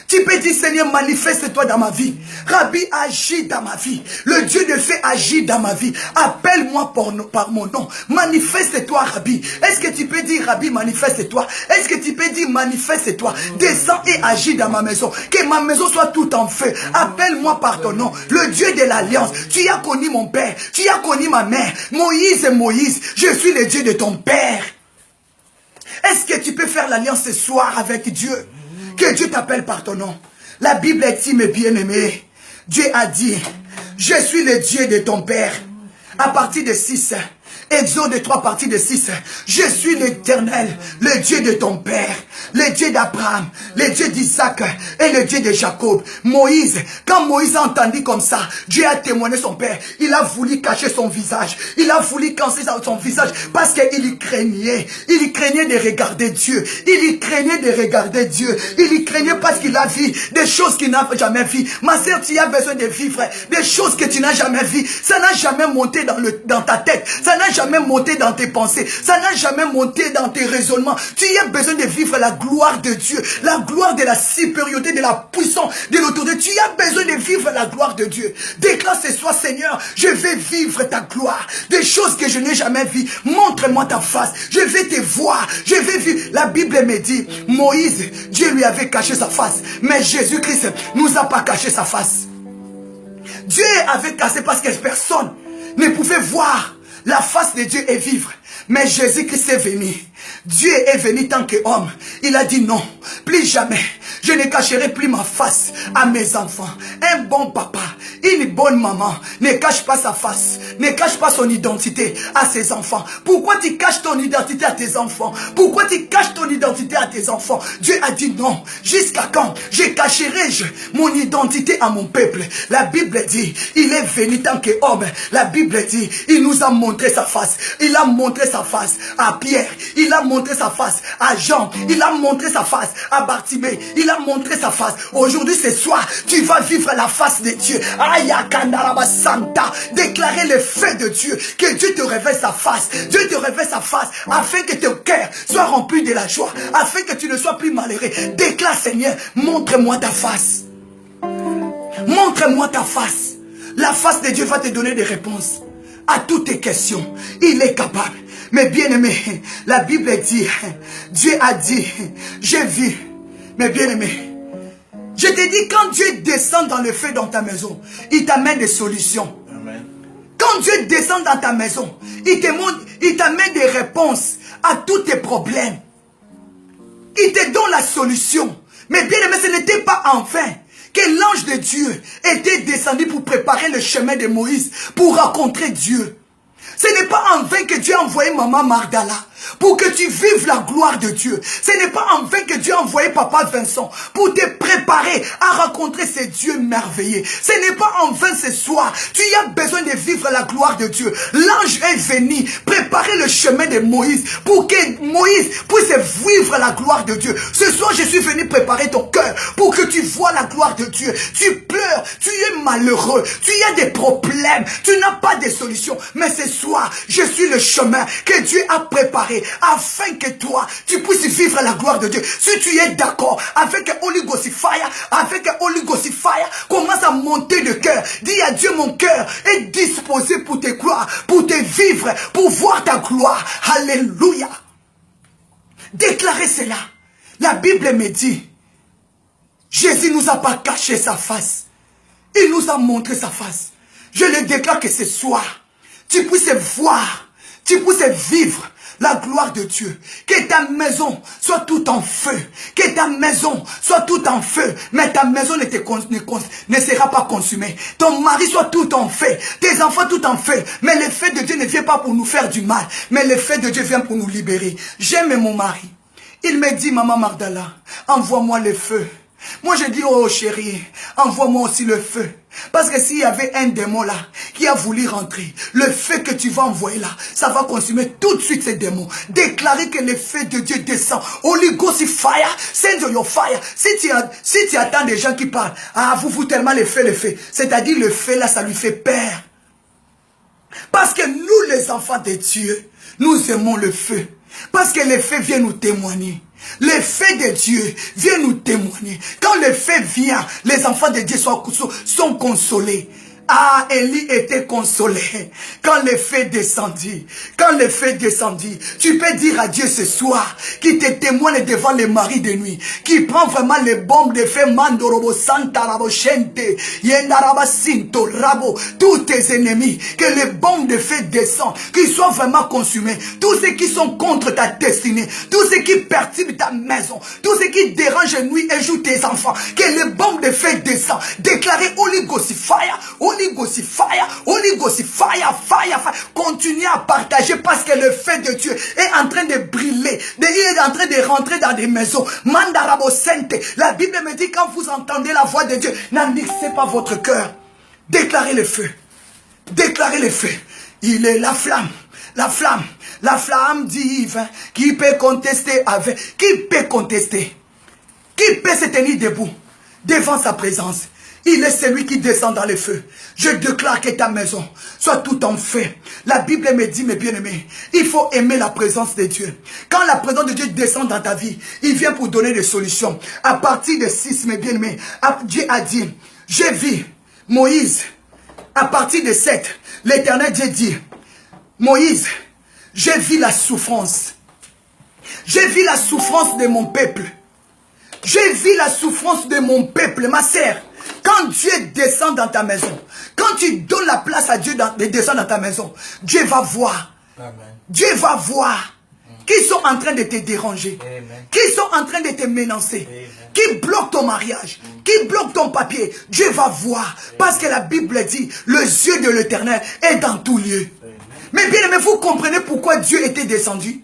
Tu peux dire, Seigneur, manifeste-toi dans ma vie. Rabbi, agis dans ma vie. Le Dieu de feu agit dans ma vie. Appelle-moi par mon nom. Manifeste-toi, Rabbi. Est-ce que tu peux dire, Rabbi, manifeste-toi? Est-ce que tu peux dire, manifeste-toi? Descends et agis dans ma maison. Que ma maison soit tout en feu. Appelle-moi par ton nom. Le Dieu de l'alliance. Tu as connu mon père. Tu as connu ma mère. Moïse et Moïse. Je suis le Dieu de ton père. Est-ce que tu peux faire l'alliance ce soir avec Dieu? Que Dieu t'appelle par ton nom. La Bible dit, mes bien-aimés, Dieu a dit, je suis le Dieu de ton père. À partir de 6, Exode 3, partie de 6, je suis l'Éternel, le Dieu de ton père, le Dieu d'Abraham, le Dieu d'Isaac et le Dieu de Jacob. Moïse, quand Moïse a entendu comme ça, Dieu a témoigné son père. Il a voulu cacher son visage. Il a voulu cacher son visage parce qu'il y craignait. Il y craignait de regarder Dieu. Il y craignait de regarder Dieu. Il y craignait parce qu'il a vu des choses qu'il n'a jamais vues. Ma sœur, tu as besoin de vivre des choses que tu n'as jamais vues. Ça n'a jamais monté dans ta tête. Ça n'a jamais monté dans tes pensées. Ça n'a jamais monté dans tes raisonnements. Tu as besoin de vivre la gloire de Dieu. La gloire de la supériorité, de la puissance, de l'autorité. Tu as besoin de vivre la gloire de Dieu. Déclare ce soir, Seigneur, je vais vivre ta gloire. Des choses que je n'ai jamais vues. Montre-moi ta face. Je vais te voir. Je vais vivre. La Bible me dit, Moïse, Dieu lui avait caché sa face. Mais Jésus-Christ nous a pas caché sa face. Dieu avait caché parce que personne ne pouvait voir la face de Dieu et vivre. Mais Jésus-Christ est venu. Dieu est venu tant qu'homme. Il a dit non, plus jamais. Je ne cacherai plus ma face à mes enfants. Un bon papa, une bonne maman ne cache pas sa face, ne cache pas son identité à ses enfants. Pourquoi tu caches ton identité à tes enfants? Pourquoi tu caches ton identité à tes enfants? Dieu a dit non. Jusqu'à quand je cacherai-je mon identité à mon peuple? La Bible dit, il est venu tant qu'homme. La Bible dit, il nous a montré sa face. Il a montré sa face à Pierre. Il a montré sa face à Jean. Il a montré sa face à Bartimée. Il a montré sa face. Aujourd'hui, ce soir, tu vas vivre la face de Dieu. Ayakandaraba Santa. Déclarer le fait de Dieu. Que Dieu te révèle sa face. Dieu te révèle sa face afin que ton cœur soit rempli de la joie. Afin que tu ne sois plus malheureux. Déclare, Seigneur, montre-moi ta face. Montre-moi ta face. La face de Dieu va te donner des réponses à toutes tes questions. Il est capable. Mais bien aimé, la Bible dit, Dieu a dit, j'ai vu. Mais bien aimé, je te dis, quand Dieu descend dans le feu dans ta maison, il t'amène des solutions. Amen. Quand Dieu descend dans ta maison, il t'amène des réponses à tous tes problèmes. Il te donne la solution. Mais bien aimé, ce n'était pas en vain que l'ange de Dieu était descendu pour préparer le chemin de Moïse, pour rencontrer Dieu. Ce n'est pas en vain que Dieu a envoyé Maman Magdala pour que tu vives la gloire de Dieu. Ce n'est pas en vain que Dieu a envoyé Papa Vincent pour te préparer à rencontrer ces dieux merveilleux. Ce n'est pas en vain ce soir. Tu as besoin de vivre la gloire de Dieu. L'ange est venu préparer le chemin de Moïse pour que Moïse puisse vivre la gloire de Dieu. Ce soir, je suis venu préparer ton cœur pour que tu vois la gloire de Dieu. Tu pleures, tu es malheureux, tu as des problèmes, tu n'as pas de solution. Mais ce soir, je suis le chemin que Dieu a préparé afin que toi, tu puisses vivre la gloire de Dieu. Si tu es d'accord avec Holy Ghost Fire, commence à monter de cœur. Dis à Dieu, mon cœur est disposé pour te croire, pour te vivre, pour voir ta gloire. Alléluia. Déclarez cela. La Bible me dit, Jésus nous a pas caché sa face. Il nous a montré sa face. Je le déclare que ce soir, tu puisses voir, tu puisses vivre la gloire de Dieu. Que ta maison soit tout en feu. Que ta maison soit tout en feu. Mais ta maison ne sera pas consumée. Ton mari soit tout en feu. Tes enfants tout en feu. Mais le feu de Dieu ne vient pas pour nous faire du mal. Mais le feu de Dieu vient pour nous libérer. J'aime mon mari. Il me dit, Maman Magdala, envoie-moi le feu. Moi je dis, oh chérie, envoie-moi aussi le feu. Parce que s'il y avait un démon là, qui a voulu rentrer, le feu que tu vas envoyer là, ça va consumer tout de suite ces démons. Déclarer que le feu de Dieu descend. Holy Ghost fire, send your fire. Si tu attends des gens qui parlent, ah vous tellement le feu. C'est-à-dire le feu là, ça lui fait peur. Parce que nous les enfants de Dieu, nous aimons le feu. Parce que le feu vient nous témoigner. Le feu de Dieu vient nous témoigner. Quand le feu vient, les enfants de Dieu sont consolés. Ah, Élie était consolé quand le feu descendit. Quand le feu descendit, tu peux dire à Dieu ce soir qui te témoigne devant les maris de nuit, qui prend vraiment les bombes de feu Mandorobo Santa Rabo Shente, Yendaraba Sinto Rabo, tous tes ennemis, que les bombes de feu descendent, qu'ils soient vraiment consumés. Tous ceux qui sont contre ta destinée, tous ceux qui perturbent ta maison, tous ceux qui dérangent nuit et jour tes enfants, que les bombes de feu descendent. Déclarez Holy Ghost fire, Holy Ghost fire, Holy Ghost fire, fire, fire. Continuez à partager parce que le feu de Dieu est en train de brûler. Il est en train de rentrer dans des maisons. Mandarabo Sente. La Bible me dit quand vous entendez la voix de Dieu, n'annexez pas votre cœur. Déclarez le feu. Déclarez le feu. Il est la flamme. La flamme. La flamme divine. Qui peut contester avec? Qui peut contester? Qui peut se tenir debout devant sa présence? Il est celui qui descend dans le feu. Je déclare que ta maison soit tout en feu. La Bible me dit, mes bien-aimés, il faut aimer la présence de Dieu. Quand la présence de Dieu descend dans ta vie, il vient pour donner des solutions. À partir de 6, mes bien-aimés, Dieu a dit, j'ai vu Moïse. À partir de 7, l'Éternel Dieu dit, Moïse, j'ai vu la souffrance. J'ai vu la souffrance de mon peuple. J'ai vu la souffrance de mon peuple, ma sœur. Quand Dieu descend dans ta maison, quand tu donnes la place à Dieu de descendre dans ta maison, Dieu va voir. Amen. Dieu va voir qui sont en train de te déranger, Amen. Qui sont en train de te menacer, Amen. Qui bloquent ton mariage, qui bloquent ton papier. Dieu va voir. Amen. Parce que la Bible dit, le yeux de l'Éternel est dans tout lieu. Amen. Mais bien aimé, vous comprenez pourquoi Dieu était descendu?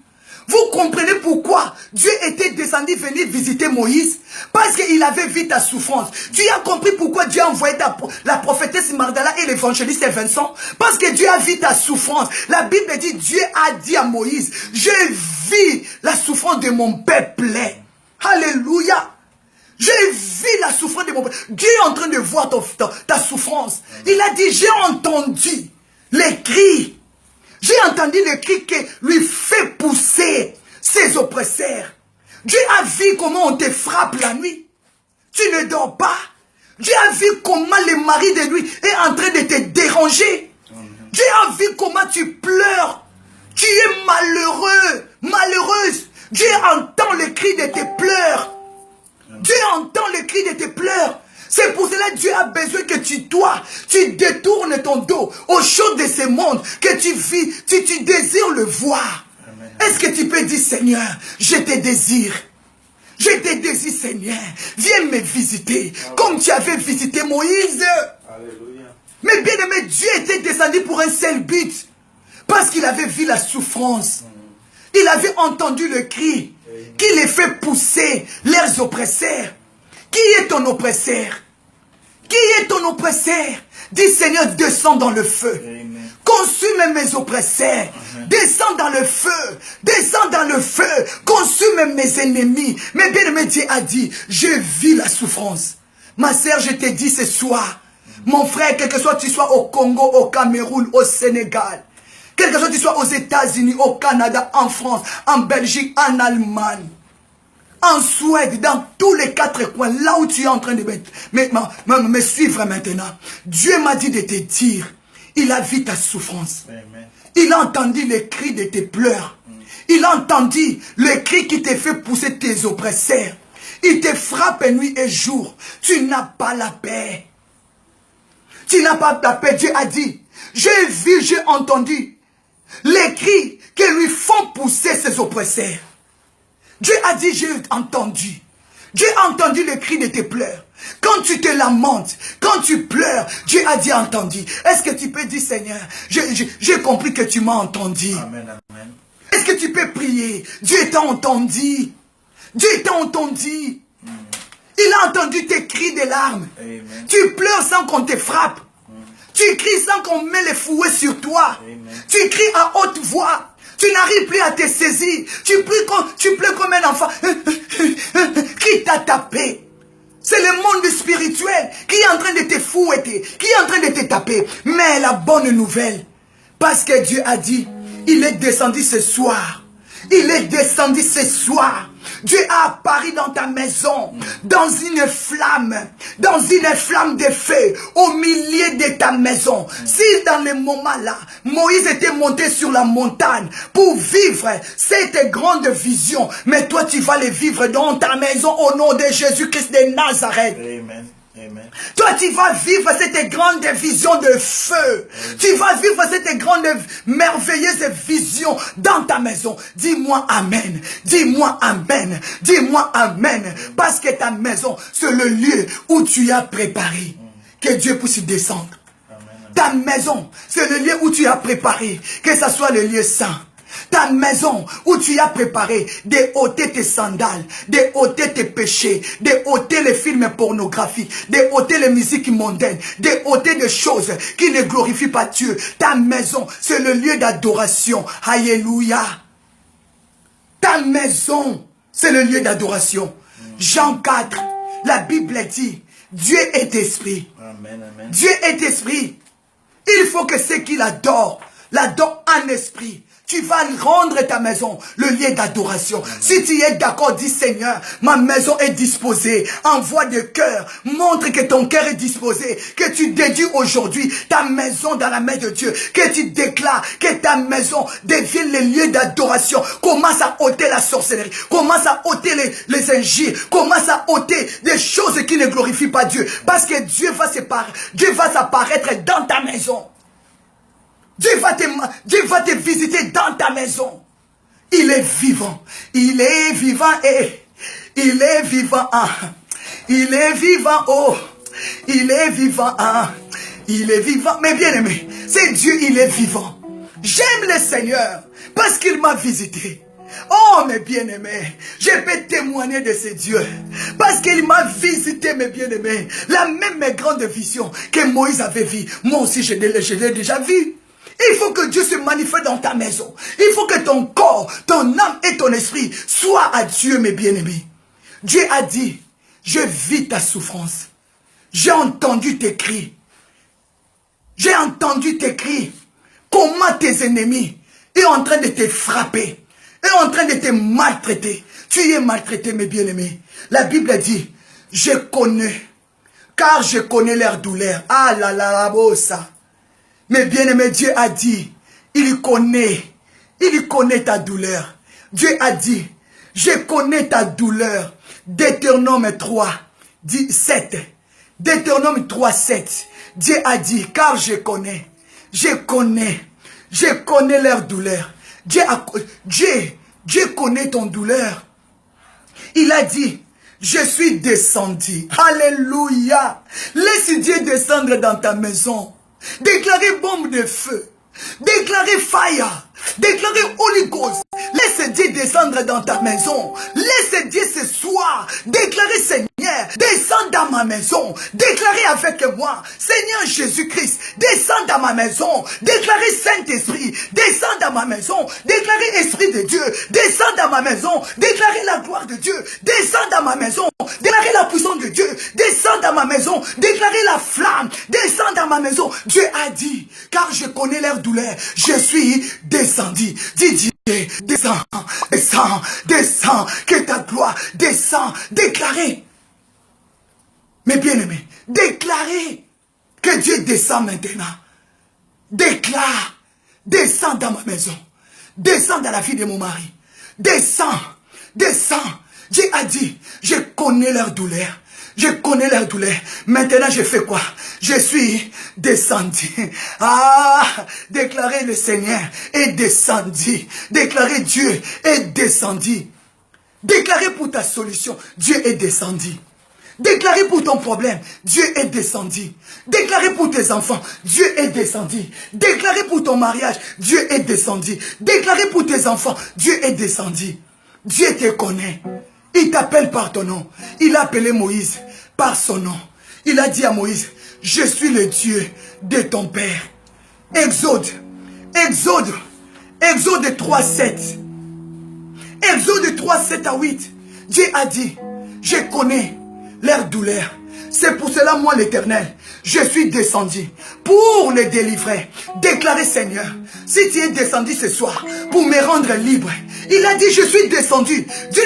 Vous comprenez pourquoi Dieu était descendu venir visiter Moïse? Parce qu'il avait vu ta souffrance. Tu as compris pourquoi Dieu a envoyé la prophétesse Magdala et l'évangéliste Vincent? Parce que Dieu a vu ta souffrance. La Bible dit, Dieu a dit à Moïse, je vis la souffrance de mon peuple. Alléluia. J'ai vu la souffrance de mon peuple. Dieu est en train de voir ta souffrance. Il a dit, j'ai entendu les cris. J'ai entendu le cri qui lui fait pousser ses oppresseurs. Dieu a vu comment on te frappe la nuit. Tu ne dors pas. Dieu a vu comment le mari de lui est en train de te déranger. Dieu a vu comment tu pleures. Tu es malheureux, malheureuse. Dieu entend le cri de tes pleurs. Dieu entend le cri de tes pleurs. C'est pour cela que Dieu a besoin que tu détournes ton dos aux choses de ce monde, que tu vis, tu désires le voir. Est-ce que tu peux dire, Seigneur, je te désire. Je te désire, Seigneur. Viens me visiter, comme tu avais visité Moïse. Alléluia. Mais bien aimé, Dieu était descendu pour un seul but. Parce qu'il avait vu la souffrance. Il avait entendu le cri qui les fait pousser leurs oppresseurs. Qui est ton oppresseur? Qui est ton oppresseur? Dis, Seigneur, descends dans le feu. Amen. Consume mes oppresseurs. Amen. Descends dans le feu. Descends dans le feu. Consume mes ennemis. Mais bien-aimé, Dieu a dit, je vis la souffrance. Ma sœur, je te dis ce soir, mon frère, quel que soit tu sois au Congo, au Cameroun, au Sénégal, quel que soit tu sois aux États-Unis, au Canada, en France, en Belgique, en Allemagne, en Suède, dans tous les 4 coins, là où tu es en train de me suivre maintenant. Dieu m'a dit de te dire, il a vu ta souffrance. Amen. Il a entendu les cris de tes pleurs. Il a entendu les cris qui te fait pousser tes oppresseurs. Il te frappe nuit et jour. Tu n'as pas la paix. Tu n'as pas la paix. Dieu a dit, j'ai vu, j'ai entendu les cris qui lui font pousser ses oppresseurs. Dieu a dit, j'ai entendu. Dieu a entendu le cri de tes pleurs. Quand tu te lamentes, quand tu pleures, Dieu a dit entendu. Est-ce que tu peux dire, Seigneur, j'ai compris que tu m'as entendu. Amen, amen. Est-ce que tu peux prier? Dieu t'a entendu. Dieu t'a entendu. Il a entendu tes cris de larmes. Amen. Tu pleures sans qu'on te frappe. Tu cries sans qu'on met les fouets sur toi. Amen. Tu cries à haute voix. Tu n'arrives plus à te saisir. Tu pleures comme un enfant. Qui t'a tapé? C'est le monde spirituel qui est en train de te fouetter, qui est en train de te taper. Mais la bonne nouvelle, parce que Dieu a dit, il est descendu ce soir. Il est descendu ce soir. Dieu a apparu dans ta maison, dans une flamme de feu, au milieu de ta maison. Si dans le moment-là, Moïse était monté sur la montagne pour vivre cette grande vision, mais toi tu vas le vivre dans ta maison au nom de Jésus-Christ de Nazareth. Amen. Amen. Toi, tu vas vivre cette grande vision de feu. Tu vas vivre cette grande, merveilleuse vision dans ta maison. Dis-moi Amen. Dis-moi Amen. Dis-moi Amen. Parce que ta maison, c'est le lieu où tu as préparé. Que Dieu puisse descendre. Ta maison, c'est le lieu où tu as préparé. Que ce soit le lieu saint. Ta maison où tu as préparé de ôter tes sandales, de ôter tes péchés, de ôter les films pornographiques, de ôter les musiques mondaines, de ôter des choses qui ne glorifient pas Dieu. Ta maison, c'est le lieu d'adoration. Alléluia. Ta maison, c'est le lieu d'adoration. Jean 4, la Bible dit, Dieu est esprit. Amen, amen. Dieu est esprit. Il faut que ceux qui l'adorent en esprit. Tu vas rendre ta maison le lieu d'adoration. Si tu es d'accord, dis Seigneur, ma maison est disposée. Envoie de cœur. Montre que ton cœur est disposé. Que tu dédies aujourd'hui ta maison dans la main de Dieu. Que tu déclares que ta maison devienne le lieu d'adoration. Commence à ôter la sorcellerie. Commence à ôter les injures. Commence à ôter des choses qui ne glorifient pas Dieu. Parce que Dieu va s'apparaître dans ta maison. Dieu va te visiter dans ta maison. Il est vivant. Il est vivant et il est vivant. Il est vivant. Oh, il est vivant. Il est vivant. Mais bien aimé, c'est Dieu, il est vivant. J'aime le Seigneur parce qu'il m'a visité. Oh, mes bien-aimés, je peux témoigner de ce Dieu. Parce qu'il m'a visité, mes bien-aimés. La même grande vision que Moïse avait vue. Moi aussi, je l'ai déjà vue. Il faut que Dieu se manifeste dans ta maison. Il faut que ton corps, ton âme et ton esprit soient à Dieu, mes bien-aimés. Dieu a dit, je vis ta souffrance. J'ai entendu tes cris. J'ai entendu tes cris. Comment tes ennemis sont en train de te frapper, sont en train de te maltraiter. Tu es maltraité, mes bien-aimés. La Bible dit, je connais, car je connais leur douleur. Ah là là là, bossa. Mais bien-aimé, Dieu a dit, il connaît ta douleur. Dieu a dit, je connais ta douleur. Deutéronome 3, 7. Deutéronome 3, 7. Dieu a dit, car je connais leur douleur. Dieu connaît ton douleur. Il a dit, je suis descendu. Alléluia. Laisse Dieu descendre dans ta maison. Déclarez bombe de feu. Déclarez fire. Déclarez Holy Ghost. Laisse Dieu descendre dans ta maison. Laisse Dieu ce soir. Déclarez Seigneur, descends dans ma maison. Déclarez avec moi, Seigneur Jésus-Christ, descends dans ma maison. Déclarez Saint-Esprit, descends dans ma maison. Déclarez Esprit de Dieu, descends dans ma maison. Déclarez la gloire de Dieu, descends dans ma maison. Déclarez la puissance de Dieu, descends dans ma maison. Déclarez la flamme, descends dans ma maison. Dieu a dit, car je connais leur douleur, je suis descendu. Dis Dieu, descends, descends, descends, que ta gloire descend. Déclarez. Mais bien aimé, déclarez que Dieu descend maintenant. Déclare, descends dans ma maison. Descends dans la vie de mon mari. Descends, descends. Dieu a dit, je connais leur douleur. Je connais leur douleur. Maintenant, je fais quoi? Je suis descendu. Ah, déclarez le Seigneur est descendu. Déclarez Dieu est descendu. Déclarez pour ta solution, Dieu est descendu. Déclarez pour ton problème, Dieu est descendu. Déclarez pour tes enfants, Dieu est descendu. Déclarez pour ton mariage, Dieu est descendu. Déclarez pour tes enfants, Dieu est descendu. Dieu te connaît. Il t'appelle par ton nom. Il a appelé Moïse par son nom. Il a dit à Moïse, je suis le Dieu de ton père. Exode 3, 7. Exode 3, 7 à 8. Dieu a dit, je connais leur douleur. C'est pour cela, moi l'Éternel, je suis descendu pour les délivrer. Déclarez, Seigneur, si tu es descendu ce soir pour me rendre libre. Il a dit, je suis descendu. Dieu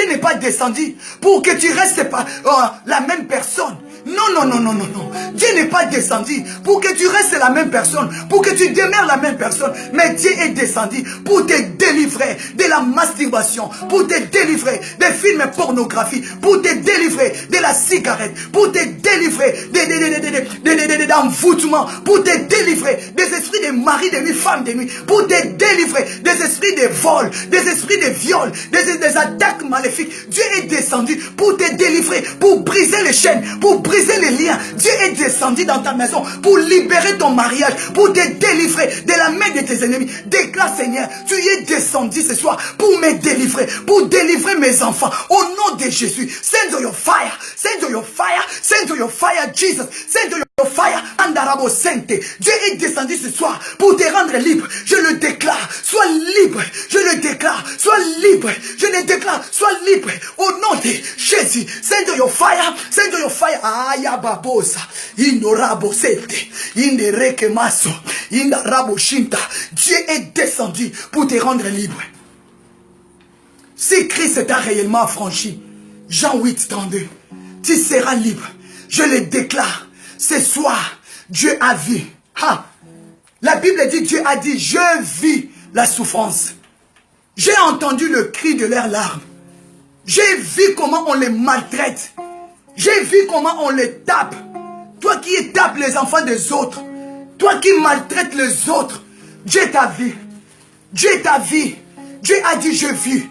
n'est pas descendu pour que tu restes pas la même personne. Non. Dieu n'est pas descendu pour que tu restes la même personne, pour que tu demeures la même personne. Mais Dieu est descendu pour te délivrer de la masturbation, pour te délivrer des films pornographiques, pour te délivrer de la cigarette, pour te délivrer d'envoûtement, pour te délivrer des esprits de mari de nuit, femme de nuit, pour te délivrer des esprits de vol, des esprits de viol, des attaques maléfiques. Dieu est descendu pour te délivrer, pour briser les chaînes, pour briser les liens. Dieu est descendu dans ta maison pour libérer ton mariage, pour te délivrer de la main de tes ennemis. Déclare, Seigneur, tu es descendu ce soir pour me délivrer, pour délivrer mes enfants. Au nom de Jésus, send your fire, send your fire, send your fire, Jesus, send your fire. Andarabo Sainte. Dieu est descendu ce soir pour te rendre libre. Je le déclare, sois libre. Je le déclare, sois libre. Je le déclare, sois libre. Au nom de Jésus, send your fire, send your fire. Ayababosa, Indorabo Sainte, Indereke Maso, Indarabo Shinta. Dieu est descendu pour te rendre libre. Si Christ t'a réellement affranchi, Jean 8, 32, tu seras libre. Je le déclare. Ce soir, Dieu a vu. La Bible dit, Dieu a dit, je vis la souffrance. J'ai entendu le cri de leurs larmes. J'ai vu comment on les maltraite. J'ai vu comment on les tape. Toi qui tapes les enfants des autres. Toi qui maltraites les autres. Dieu t'a vu. Dieu t'a vu. Dieu a dit, je vis.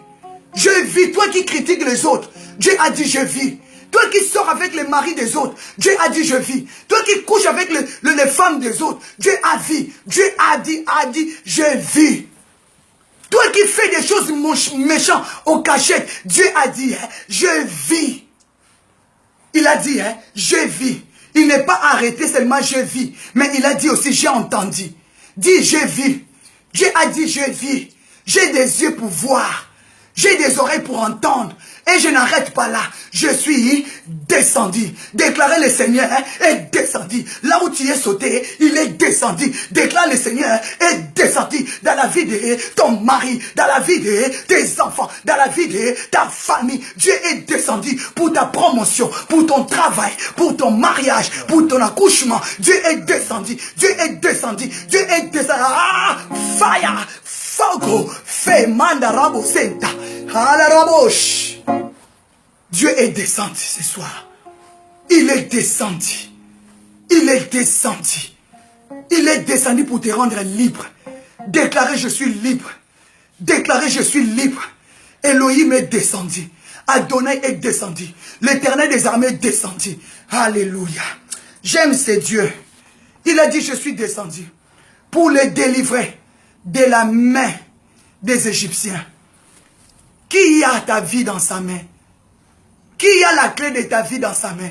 Je vis. Toi qui critiques les autres. Dieu a dit, je vis. Toi qui sors avec les maris des autres, Dieu a dit, je vis. Toi qui couches avec les femmes des autres, Dieu a vu. Dieu a dit, je vis. Toi qui fais des choses méchantes au cachette, Dieu a dit, je vis. Il a dit, je vis. Il n'est pas arrêté seulement, je vis. Mais il a dit aussi, j'ai entendu. Dis, je vis. Dieu a dit, je vis. J'ai des yeux pour voir. J'ai des oreilles pour entendre. Et je n'arrête pas là. Je suis descendu. Déclarez le Seigneur est descendu. Là où tu es sauté, il est descendu. Déclare le Seigneur est descendu dans la vie de ton mari, dans la vie de tes enfants, dans la vie de ta famille. Dieu est descendu pour ta promotion, pour ton travail, pour ton mariage, pour ton accouchement. Dieu est descendu. Dieu est descendu. Dieu est descendu. Fire! Fogo! Femanda rabo senta. Alarabosh! Dieu est descendu ce soir. Il est descendu. Il est descendu. Il est descendu pour te rendre libre. Déclarez, je suis libre. Déclarez, je suis libre. Elohim est descendu. Adonai est descendu. L'Éternel des armées est descendu. Alléluia. J'aime ce Dieu. Il a dit, je suis descendu pour les délivrer de la main des Égyptiens. Qui a ta vie dans sa main? Qui a la clé de ta vie dans sa main?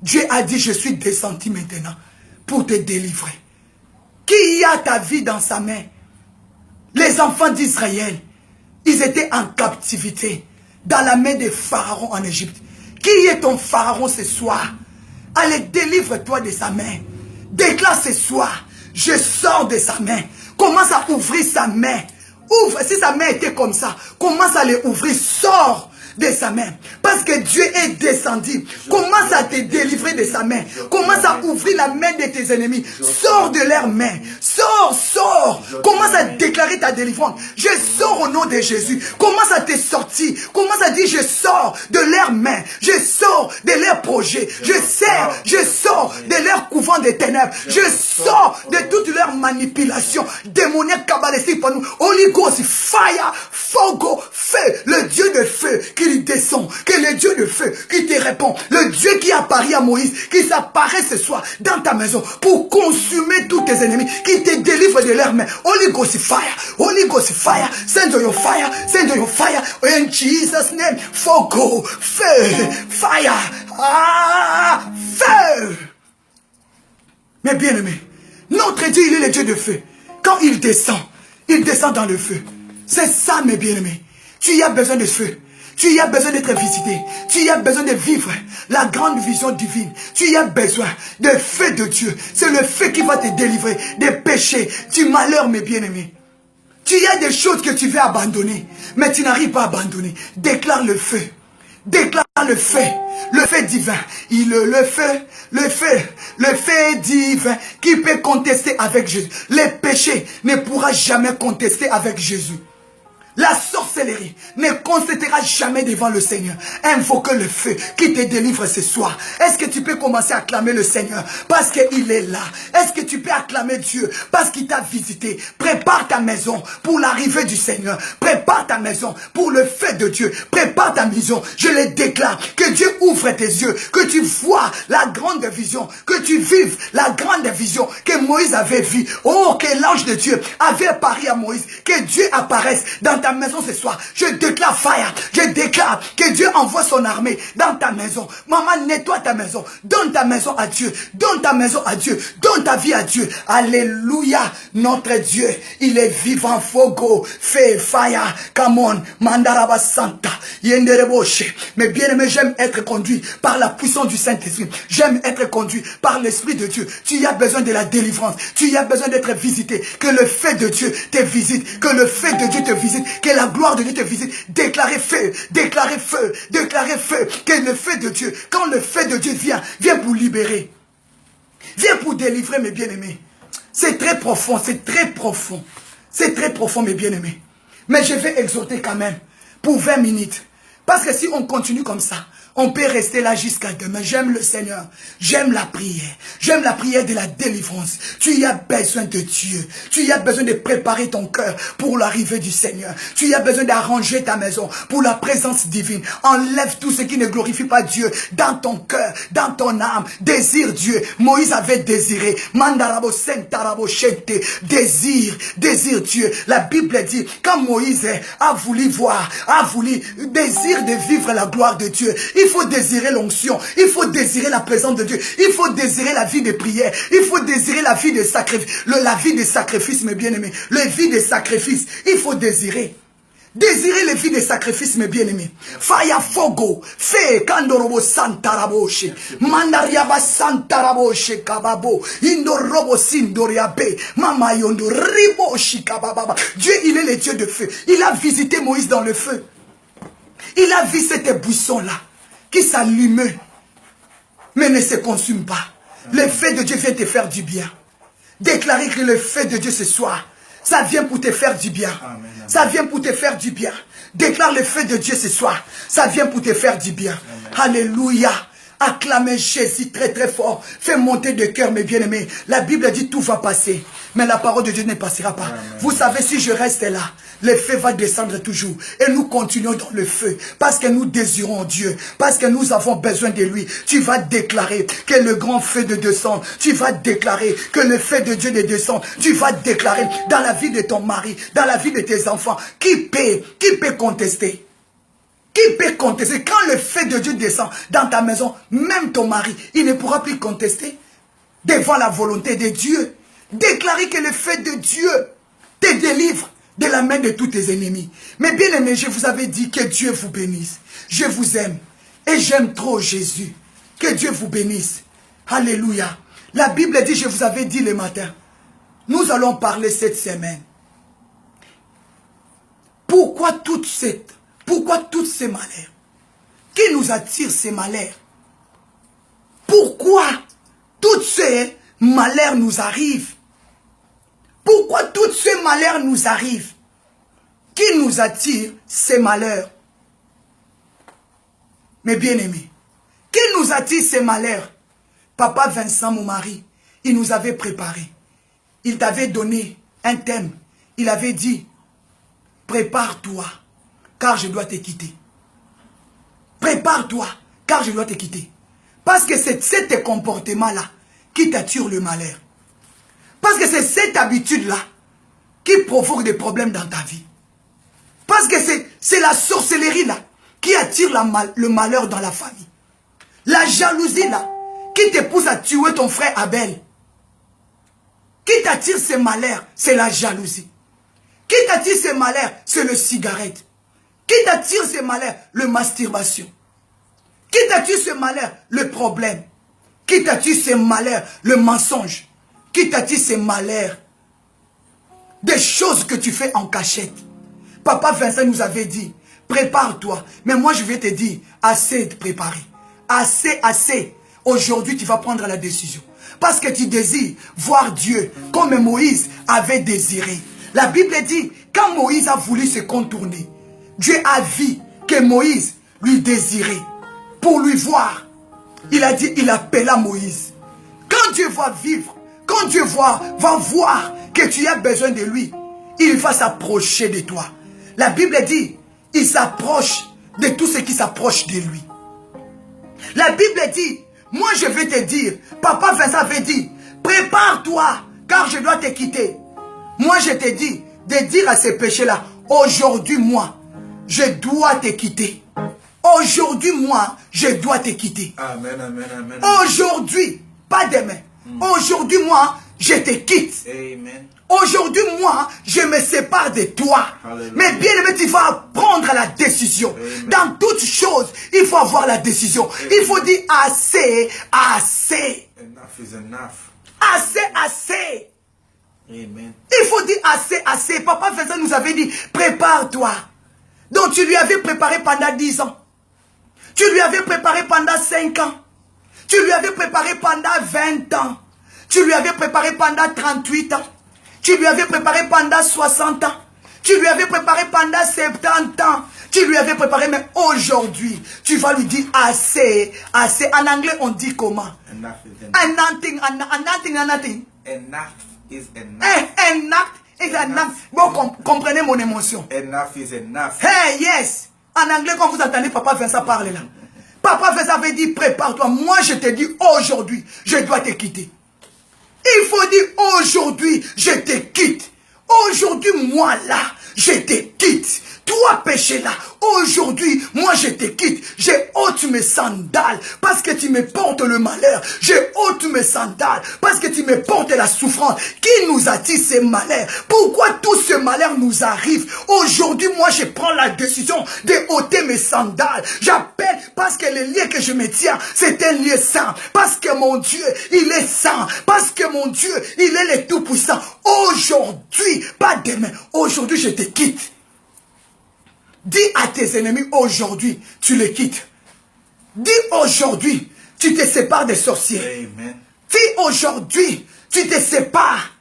Dieu a dit, je suis descendu maintenant pour te délivrer. Qui a ta vie dans sa main? Les enfants d'Israël, ils étaient en captivité dans la main des pharaons en Égypte. Qui est ton pharaon ce soir? Allez, délivre-toi de sa main. Déclare ce soir, je sors de sa main. Commence à ouvrir sa main. Ouvre, si sa main était comme ça, commence à les ouvrir, sors de sa main. Parce que Dieu est descendu. Commence à te délivrer de sa main. Commence à ouvrir la main de tes ennemis. Sors de leurs mains. Sors, sors. Commence à déclarer ta délivrance. Je sors au nom de Jésus. Commence à te sortir. Commence à dire, je sors de leurs mains. Je sors de leurs projets. Je sors de leur couvent des ténèbres. Je sors de toutes leurs manipulations démoniaques, cabalistiques pour nous. Holy Ghost, fire, fogo, feu, le Dieu de feu qui descend, que le Dieu de feu qui te répond, le Dieu qui apparaît à Moïse, qui s'apparaît ce soir dans ta maison pour consumer tous tes ennemis, qui te délivre de leurs mains. Holy Ghost, fire, Holy Ghost, fire, send your fire, send your fire, in Jesus' name, fogo, feu, fire, feu. Mais bien aimé, notre Dieu, il est le Dieu de feu. Quand il descend dans le feu. C'est ça, mes bien-aimés. Tu y as besoin de feu. Tu y as besoin d'être visité. Tu y as besoin de vivre la grande vision divine. Tu y as besoin de feu de Dieu. C'est le feu qui va te délivrer des péchés, du malheur, mes bien-aimés. Tu y as des choses que tu veux abandonner, mais tu n'arrives pas à abandonner. Déclare le feu. Déclare le feu divin. Le feu divin qui peut contester avec Jésus. Les péchés ne pourra jamais contester avec Jésus. La sorcellerie ne constatera jamais devant le Seigneur. Invoque le feu qui te délivre ce soir. Est-ce que tu peux commencer à acclamer le Seigneur parce qu'il est là? Est-ce que tu peux acclamer Dieu parce qu'il t'a visité? Prépare ta maison pour l'arrivée du Seigneur. Prépare ta maison pour le feu de Dieu. Prépare ta maison. Je le déclare. Que Dieu ouvre tes yeux. Que tu vois la grande vision. Que tu vives la grande vision que Moïse avait vue. Oh, que l'ange de Dieu avait apparu à Moïse. Que Dieu apparaisse dans ta maison ce soir. Je déclare fire. Je déclare que Dieu envoie son armée dans ta maison. Maman, nettoie ta maison. Donne ta maison à Dieu. Donne ta maison à Dieu. Donne ta vie à Dieu. Alléluia. Notre Dieu, il est vivant. Fogo, feu, fire. Come on. Mandaraba Santa. Yendereboshe. Mais bien aimé, j'aime être conduit par la puissance du Saint-Esprit. J'aime être conduit par l'Esprit de Dieu. Tu as besoin de la délivrance. Tu as besoin d'être visité. Que le feu de Dieu te visite. Que le feu de Dieu te visite. Que la gloire de Dieu te visite. Déclarez feu. Déclarez feu. Déclarez feu. Que le feu de Dieu, quand le feu de Dieu vient pour libérer. Vient pour délivrer, mes bien-aimés. C'est très profond. C'est très profond. C'est très profond, mes bien-aimés. Mais je vais exhorter quand même pour 20 minutes. Parce que si on continue comme ça, on peut rester là jusqu'à demain. J'aime le Seigneur. J'aime la prière. J'aime la prière de la délivrance. Tu as besoin de Dieu. Tu as besoin de préparer ton cœur pour l'arrivée du Seigneur. Tu as besoin d'arranger ta maison pour la présence divine. Enlève tout ce qui ne glorifie pas Dieu dans ton cœur, dans ton âme. Désire Dieu. Moïse avait désiré. Mandarabo sentarabo shente. Désire Dieu. La Bible dit, quand Moïse a voulu voir, désire de vivre la gloire de Dieu. Il faut désirer l'onction. Il faut désirer la présence de Dieu. Il faut désirer la vie de prière. Il faut désirer la vie de sacrifice. La vie de sacrifice, mes bien-aimés. La vie de sacrifice. Il faut désirer. Désirer les vies de sacrifice, mes bien-aimés. Faya fogo. Fe kandorobo santaraboshe. Mandariaba santaraboshe kababo. Indorobo sindoriabe. Mama yondo riboshi kabababa. Dieu, il est le Dieu de feu. Il a visité Moïse dans le feu. Il a vu cette buisson-là qui s'allume, mais ne se consume pas. Le feu de Dieu vient te faire du bien. Déclarer que le feu de Dieu ce soir, ça vient pour te faire du bien. Amen. Ça vient pour te faire du bien. Déclare le feu de Dieu ce soir, ça vient pour te faire du bien. Amen. Alléluia. Acclamez Jésus très très fort. Fais monter de cœur, mes bien-aimés. La Bible dit tout va passer. Mais la parole de Dieu ne passera pas. Amen. Vous savez, si je reste là, le feu va descendre toujours. Et nous continuons dans le feu. Parce que nous désirons Dieu. Parce que nous avons besoin de lui. Tu vas déclarer que le grand feu de descendre. Tu vas déclarer que le feu de Dieu de descendre. Tu vas déclarer dans la vie de ton mari, dans la vie de tes enfants. Qui peut contester? Qui peut contester? Quand le feu de Dieu descend dans ta maison, même ton mari, il ne pourra plus contester devant la volonté de Dieu. Déclarer que le feu de Dieu te délivre de la main de tous tes ennemis. Mais bien aimé, je vous avais dit que Dieu vous bénisse. Je vous aime. Et j'aime trop Jésus. Que Dieu vous bénisse. Alléluia. La Bible dit, je vous avais dit le matin, nous allons parler cette semaine. Pourquoi tous ces malheurs? Qui nous attire ces malheurs? Pourquoi tous ces malheurs nous arrivent? Pourquoi tous ces malheurs nous arrivent? Qui nous attire ces malheurs? Mes bien-aimés, qui nous attire ces malheurs? Papa Vincent, mon mari, il nous avait préparé. Il t'avait donné un thème. Il avait dit, prépare-toi, car je dois te quitter. Prépare-toi, car je dois te quitter. Parce que c'est cet comportement-là qui t'attire le malheur. Parce que c'est cette habitude-là qui provoque des problèmes dans ta vie. Parce que c'est la sorcellerie-là qui attire le malheur dans la famille. La jalousie-là qui te pousse à tuer ton frère Abel. Qui t'attire ces malheurs, c'est la jalousie. Qui t'attire ces malheurs, c'est le cigarette. Qui t'attire ces malheurs, le masturbation. Qui t'attire ces malheurs, le problème. Qui t'attire ces malheurs, le mensonge. Qui t'attire ces malheurs, des choses que tu fais en cachette. Papa Vincent nous avait dit, prépare-toi. Mais moi je vais te dire, assez de préparer. Assez, assez. Aujourd'hui tu vas prendre la décision. Parce que tu désires voir Dieu comme Moïse avait désiré. La Bible dit, quand Moïse a voulu se contourner, Dieu a vu que Moïse lui désirait. Pour lui voir, il a dit, il appela Moïse. Quand Dieu va vivre, quand Dieu va voir que tu as besoin de lui, il va s'approcher de toi. La Bible dit, il s'approche de tout ce qui s'approche de lui. La Bible dit, moi je vais te dire, Papa Vincent avait dit, prépare-toi, car je dois te quitter. Moi je te dis, de dire à ces péchés-là, aujourd'hui moi, je dois te quitter. Aujourd'hui moi, je dois te quitter. Amen, amen, amen. Aujourd'hui, pas demain. Aujourd'hui moi, je te quitte. Amen. Aujourd'hui, moi, je me sépare de toi. Alléluia. Mais bien aimé, tu vas prendre la décision. Amen. Dans toutes choses, il faut avoir la décision. Amen. Il faut dire assez, assez. Enough is enough. Assez, assez. Amen. Il faut dire assez, assez. Papa Vincent nous avait dit, prépare-toi. Donc tu lui avais préparé pendant 10 ans. Tu lui avais préparé pendant 5 ans. Tu lui avais préparé pendant 20 ans. Tu lui avais préparé pendant 38 ans. Tu lui avais préparé pendant 60 ans. Tu lui avais préparé pendant 70 ans. Tu lui avais préparé, mais aujourd'hui, tu vas lui dire assez, assez. En anglais, on dit comment? Enough is enough. Nothing, nothing. Enough is enough. Enough is enough. Bon, comprenez mon émotion. Enough is enough. Hey, yes. En anglais, quand vous entendez Papa Vincent parler là. Papa Vincent avait dit, prépare-toi. Moi, je te dis, aujourd'hui, je dois te quitter. Il faut dire, aujourd'hui, je te quitte. Aujourd'hui, moi là, je te quitte. Toi, péché là, aujourd'hui, moi je te quitte. Je ôte mes sandales parce que tu me portes le malheur. Je ôte mes sandales parce que tu me portes la souffrance. Qui nous attire ces malheurs? Pourquoi tout ce malheur nous arrive? Aujourd'hui, moi je prends la décision de ôter mes sandales. J'appelle parce que le lieu que je me tiens, c'est un lieu saint. Parce que mon Dieu, il est saint. Parce que mon Dieu, il est le tout-puissant. Aujourd'hui, pas demain, aujourd'hui je te quitte. Dis à tes ennemis, aujourd'hui, tu les quittes. Dis aujourd'hui, tu te sépares des sorciers. Amen. Dis aujourd'hui, tu te sépares.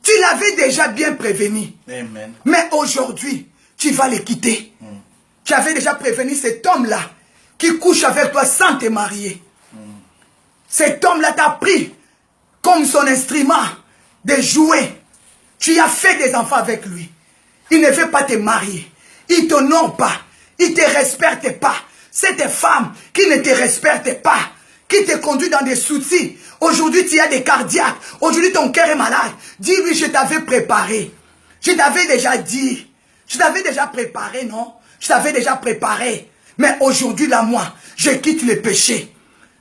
Tu l'avais déjà bien prévenu. Amen. Mais aujourd'hui, tu vas les quitter. Tu avais déjà prévenu cet homme-là qui couche avec toi sans te marier. Cet homme-là t'a pris comme son instrument de jouer. Tu as fait des enfants avec lui. Il ne veut pas te marier. Il ne t'honore pas. Il ne te respecte pas. Cette femme qui ne te respecte pas, qui te conduit dans des soucis. Aujourd'hui, tu as des cardiaques. Aujourd'hui, ton cœur est malade. Dis-lui, je t'avais préparé. Je t'avais déjà dit. Je t'avais déjà préparé, non? Je t'avais déjà préparé. Mais aujourd'hui, là, moi, je quitte le péché.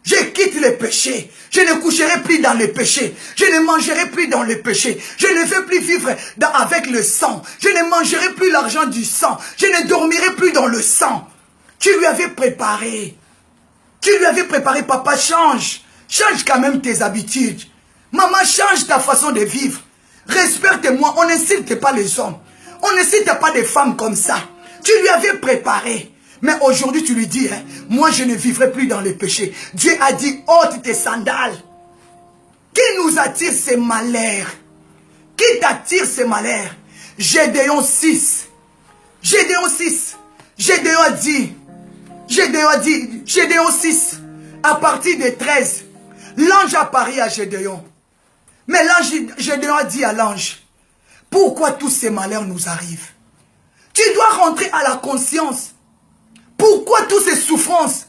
Je quitte le péché. Je ne coucherai plus dans le péché. Je ne mangerai plus dans le péché. Je ne veux plus vivre avec le sang. Je ne mangerai plus l'argent du sang. Je ne dormirai plus dans le sang. Tu lui avais préparé. Tu lui avais préparé, papa, change. Change quand même tes habitudes. Maman, change ta façon de vivre. Respecte-moi. On n'incite pas les hommes. On n'incite pas des femmes comme ça. Tu lui avais préparé. Mais aujourd'hui, tu lui dis, hein, moi, je ne vivrai plus dans le péché. Dieu a dit, ôte tes sandales. Qui nous attire ces malheurs? Qui t'attire ces malheurs? Gédéon 6. Gédéon 6. Gédéon a dit, Gédéon 6, à partir de 13, l'ange apparut à Gédéon. Mais l'ange, Gédéon dit à l'ange, pourquoi tous ces malheurs nous arrivent? Tu dois rentrer à la conscience. Pourquoi toutes ces souffrances?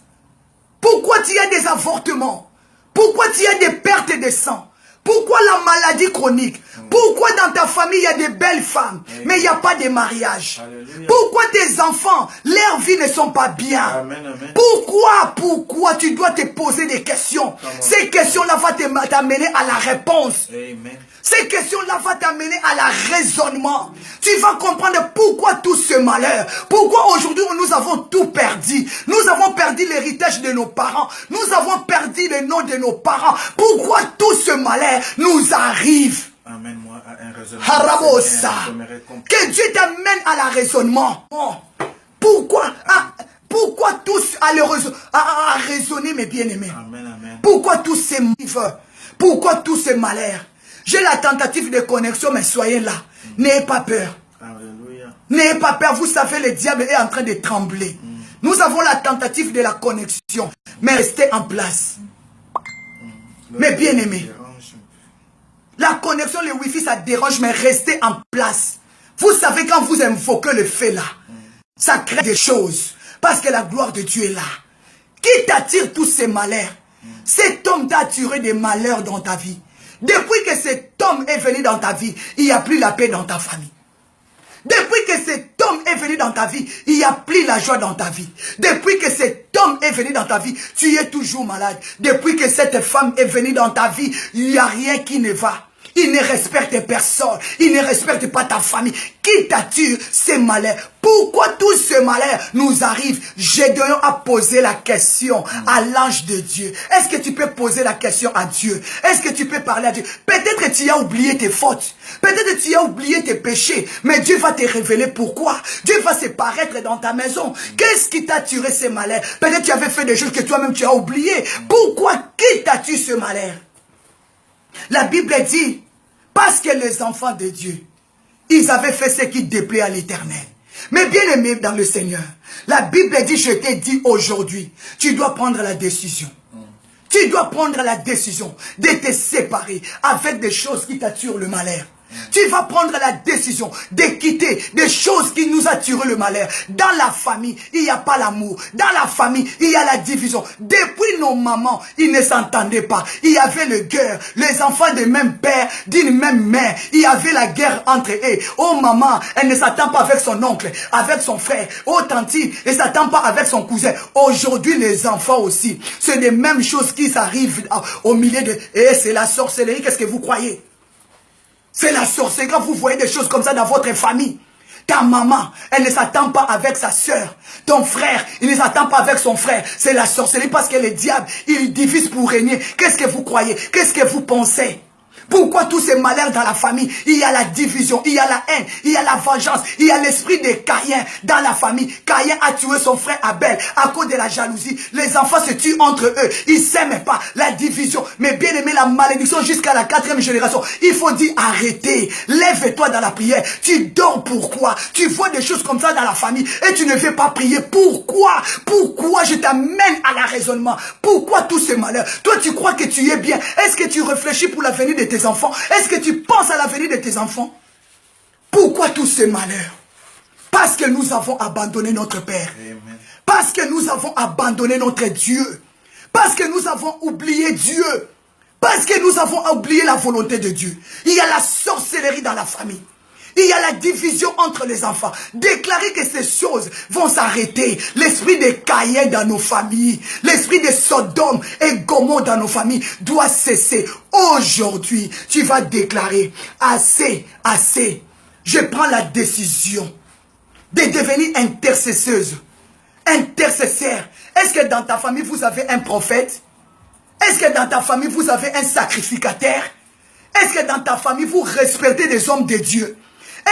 Pourquoi tu as des avortements? Pourquoi tu as des pertes de sang? Pourquoi la maladie chronique? Pourquoi dans ta famille il y a des belles femmes, mais il n'y a pas de mariage? Pourquoi tes enfants, leurs vies ne sont pas bien? Amen, amen. Pourquoi tu dois te poser des questions? Ces questions-là vont t'amener à la réponse. Amen. Ces questions-là vont t'amener à la raisonnement. Tu vas comprendre pourquoi tout ce malheur. Pourquoi aujourd'hui nous avons tout perdu. Nous avons perdu l'héritage de nos parents. Nous avons perdu le nom de nos parents. Pourquoi tout ce malheur nous arrive. Amène-moi à un raisonnement. Harabosa. Que Dieu t'amène à la raisonnement. Pourquoi tous à raisonner, mes bien-aimés? Amen, amen. Pourquoi tous ces malheurs? Pourquoi tous ces malheurs? J'ai la tentative de connexion, mais soyez là. N'ayez pas peur. Alléluia. N'ayez pas peur. Vous savez, le diable est en train de trembler. Nous avons la tentative de la connexion, mais restez en place. Mes bien-aimés, la connexion, le wifi, ça dérange, mais restez en place. Vous savez, quand vous invoquez le fait là, ça crée des choses. Parce que la gloire de Dieu est là. Qui t'attire tous ces malheurs? Cet homme t'a attiré des malheurs dans ta vie. Depuis que cet homme est venu dans ta vie, il n'y a plus la paix dans ta famille. Depuis que cet homme est venu dans ta vie, il n'y a plus la joie dans ta vie. Depuis que cet homme est venu dans ta vie, tu es toujours malade. Depuis que cette femme est venue dans ta vie, il n'y a rien qui ne va. Il ne respecte personne. Il ne respecte pas ta famille. Qui t'attire ces malheurs? Pourquoi tout ce malheur nous arrive? Gédéon a posé la question à l'ange de Dieu. Est-ce que tu peux poser la question à Dieu? Est-ce que tu peux parler à Dieu? Peut-être que tu as oublié tes fautes. Peut-être que tu as oublié tes péchés. Mais Dieu va te révéler pourquoi. Dieu va se paraître dans ta maison. Qu'est-ce qui t'a tiré ces malheurs? Peut-être que tu avais fait des choses que toi-même tu as oubliées. Pourquoi? Qui t'a tiré ce malheur? La Bible dit, parce que les enfants de Dieu, ils avaient fait ce qui déplaît à l'Éternel. Mais bien aimé dans le Seigneur, la Bible dit, je t'ai dit aujourd'hui, tu dois prendre la décision. Tu dois prendre la décision de te séparer avec des choses qui t'attirent le malheur. Tu vas prendre la décision de quitter des choses qui nous attirent le malheur. Dans la famille, il n'y a pas l'amour. Dans la famille, il y a la division. Depuis nos mamans, ils ne s'entendaient pas. Il y avait le guerre. Les enfants de même père, d'une même mère. Il y avait la guerre entre eux. Oh maman, elle ne s'attend pas avec son oncle, avec son frère. Oh tante, elle ne s'attend pas avec son cousin. Aujourd'hui, les enfants aussi, c'est les mêmes choses qui s'arrivent au milieu de... Et c'est la sorcellerie, qu'est-ce que vous croyez? C'est la sorcellerie. Quand vous voyez des choses comme ça dans votre famille, ta maman, elle ne s'attend pas avec sa soeur. Ton frère, il ne s'attend pas avec son frère. C'est la sorcellerie parce que le diable, il divise pour régner. Qu'est-ce que vous croyez? Qu'est-ce que vous pensez? Pourquoi tous ces malheurs dans la famille? Il y a la division, il y a la haine, il y a la vengeance, il y a l'esprit de Caïn dans la famille. Caïn a tué son frère Abel à cause de la jalousie. Les enfants se tuent entre eux, ils ne s'aiment pas. La division, mais bien aimé, la malédiction jusqu'à la 4e génération. Il faut dire arrêtez, lève-toi dans la prière. Tu dors pourquoi? Tu vois des choses comme ça dans la famille et tu ne veux pas prier. Pourquoi? Pourquoi? Je t'amène à la raisonnement. Pourquoi tous ces malheurs? Toi tu crois que tu es bien. Est-ce que tu réfléchis pour l'avenir de tes enfants? Est-ce que tu penses à l'avenir de tes enfants? Pourquoi tous ces malheurs? Parce que nous avons abandonné notre Père. Amen. Parce que nous avons abandonné notre Dieu. Parce que nous avons oublié Dieu. Parce que nous avons oublié la volonté de Dieu. Il y a la sorcellerie dans la famille. Il y a la division entre les enfants. Déclarer que ces choses vont s'arrêter. L'esprit de Caïn dans nos familles, l'esprit de Sodome et Gomorrhe dans nos familles doit cesser. Aujourd'hui, tu vas déclarer assez, assez. Je prends la décision de devenir intercesseuse. Intercesseur. Est-ce que dans ta famille, vous avez un prophète? Est-ce que dans ta famille, vous avez un sacrificateur? Est-ce que dans ta famille, vous respectez des hommes de Dieu?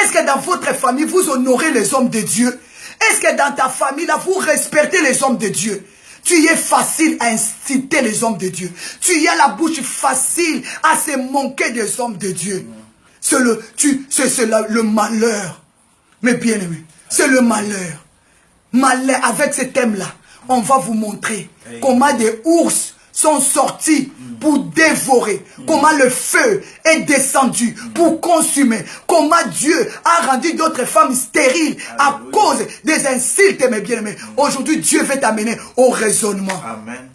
Est-ce que dans votre famille, vous honorez les hommes de Dieu? Est-ce que dans ta famille, là, vous respectez les hommes de Dieu? Tu es facile à inciter les hommes de Dieu. Tu as la bouche facile à se moquer des hommes de Dieu. C'est le malheur. Mais bien aimé, c'est le malheur. Malheur, avec ce thème-là, on va vous montrer comment des ours sont sortis pour dévorer, comment le feu est descendu pour consumer, comment Dieu a rendu d'autres femmes stériles à cause des insultes, mes bien-aimés. Aujourd'hui, Dieu veut t'amener au raisonnement. Amen.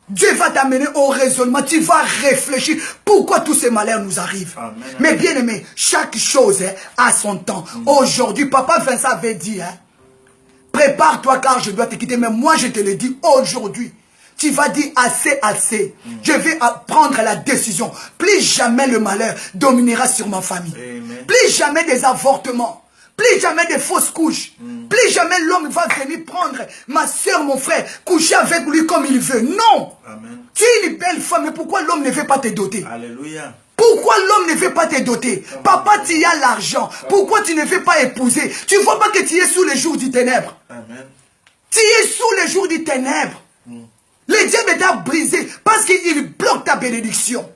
Dieu va t'amener au raisonnement. Tu vas réfléchir pourquoi tous ces malheurs nous arrivent. Amen. Mais bien aimé, chaque chose a son temps. Aujourd'hui, Papa Vincent avait dit, prépare-toi car je dois te quitter. Mais moi, je te le dis aujourd'hui. Tu vas dire assez, assez. Je vais prendre la décision. Plus jamais le malheur dominera sur ma famille. Amen. Plus jamais des avortements. Plus jamais des fausses couches. Plus jamais l'homme va venir prendre ma soeur, mon frère, coucher avec lui comme il veut. Non. Amen. Tu es une belle femme, mais pourquoi l'homme ne veut pas te doter? Alléluia. Pourquoi l'homme ne veut pas te doter? Papa, tu as l'argent. Pourquoi tu ne veux pas épouser? Tu ne vois pas que tu es sous les jours du ténèbre. Amen. Tu es sous les jours du ténèbre. Le diable t'a brisé parce qu'il bloque ta bénédiction.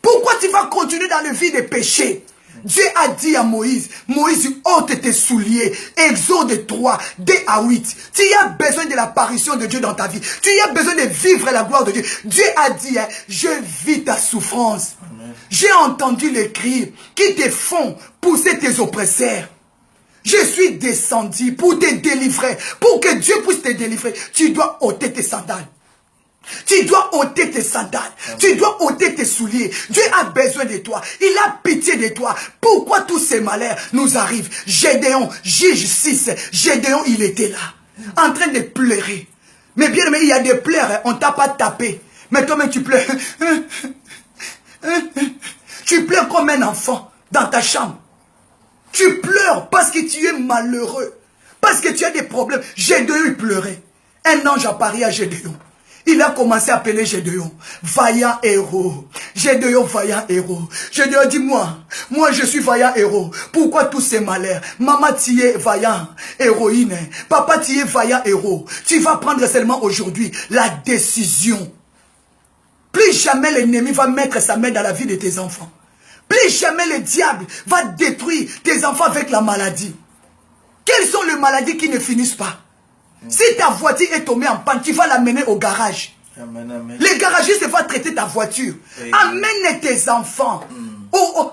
Pourquoi tu vas continuer dans le vide des péchés? Dieu a dit à Moïse, Moïse, ôte tes souliers. Exode 3, 2 à 8. Tu as besoin de l'apparition de Dieu dans ta vie. Tu as besoin de vivre la gloire de Dieu. Dieu a dit, je vis ta souffrance. J'ai entendu les cris qui te font pousser tes oppresseurs. Je suis descendu pour te délivrer. Pour que Dieu puisse te délivrer, tu dois ôter tes sandales. Tu dois ôter tes sandales. Tu dois ôter tes souliers. Dieu a besoin de toi. Il a pitié de toi. Pourquoi tous ces malheurs nous arrivent? Gédéon, Juge 6. Gédéon, il était là. En train de pleurer. Mais bien aimé, il y a des pleurs. On ne t'a pas tapé. Mais toi-même, tu pleures. Tu pleures comme un enfant dans ta chambre. Tu pleures parce que tu es malheureux. Parce que tu as des problèmes. Gédéon, il pleurait. Un ange apparaît à Gédéon. Il a commencé à appeler Gédéon, vaillant héros. Gédéon, vaillant héros. Gédéon dit, moi je suis vaillant héros. Pourquoi tous ces malheurs? Maman, tu es vaillant héroïne. Papa, tu es vaillant héros. Tu vas prendre seulement aujourd'hui la décision. Plus jamais l'ennemi va mettre sa main dans la vie de tes enfants. Plus jamais le diable va détruire tes enfants avec la maladie. Quelles sont les maladies qui ne finissent pas? Si ta voiture est tombée en panne, tu vas l'amener au garage. Amen, amen. Le garagiste va traiter ta voiture. Amène tes enfants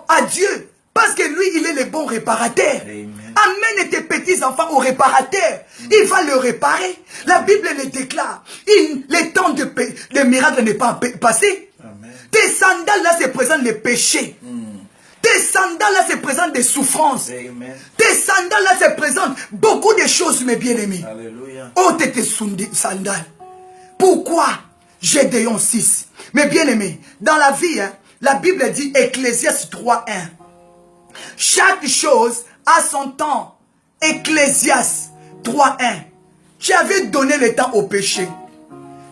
à Dieu. Parce que lui, il est le bon réparateur. Amène tes petits-enfants au réparateur. Il va le réparer. La Bible le déclare. Le temps de miracle n'est pas passé. Amen. Tes sandales là se présentent les péchés. Tes sandales là se présentent des souffrances. Amen. Tes sandales là se présentent beaucoup de choses, mes bien-aimés. Alléluia. Ôte tes sandales. Pourquoi? Gédéon 6. Mes bien-aimés, dans la vie, la Bible dit, Ecclésiaste 3, 1. Chaque chose a son temps. Ecclésiaste 3, 1. Tu avais donné le temps au péché.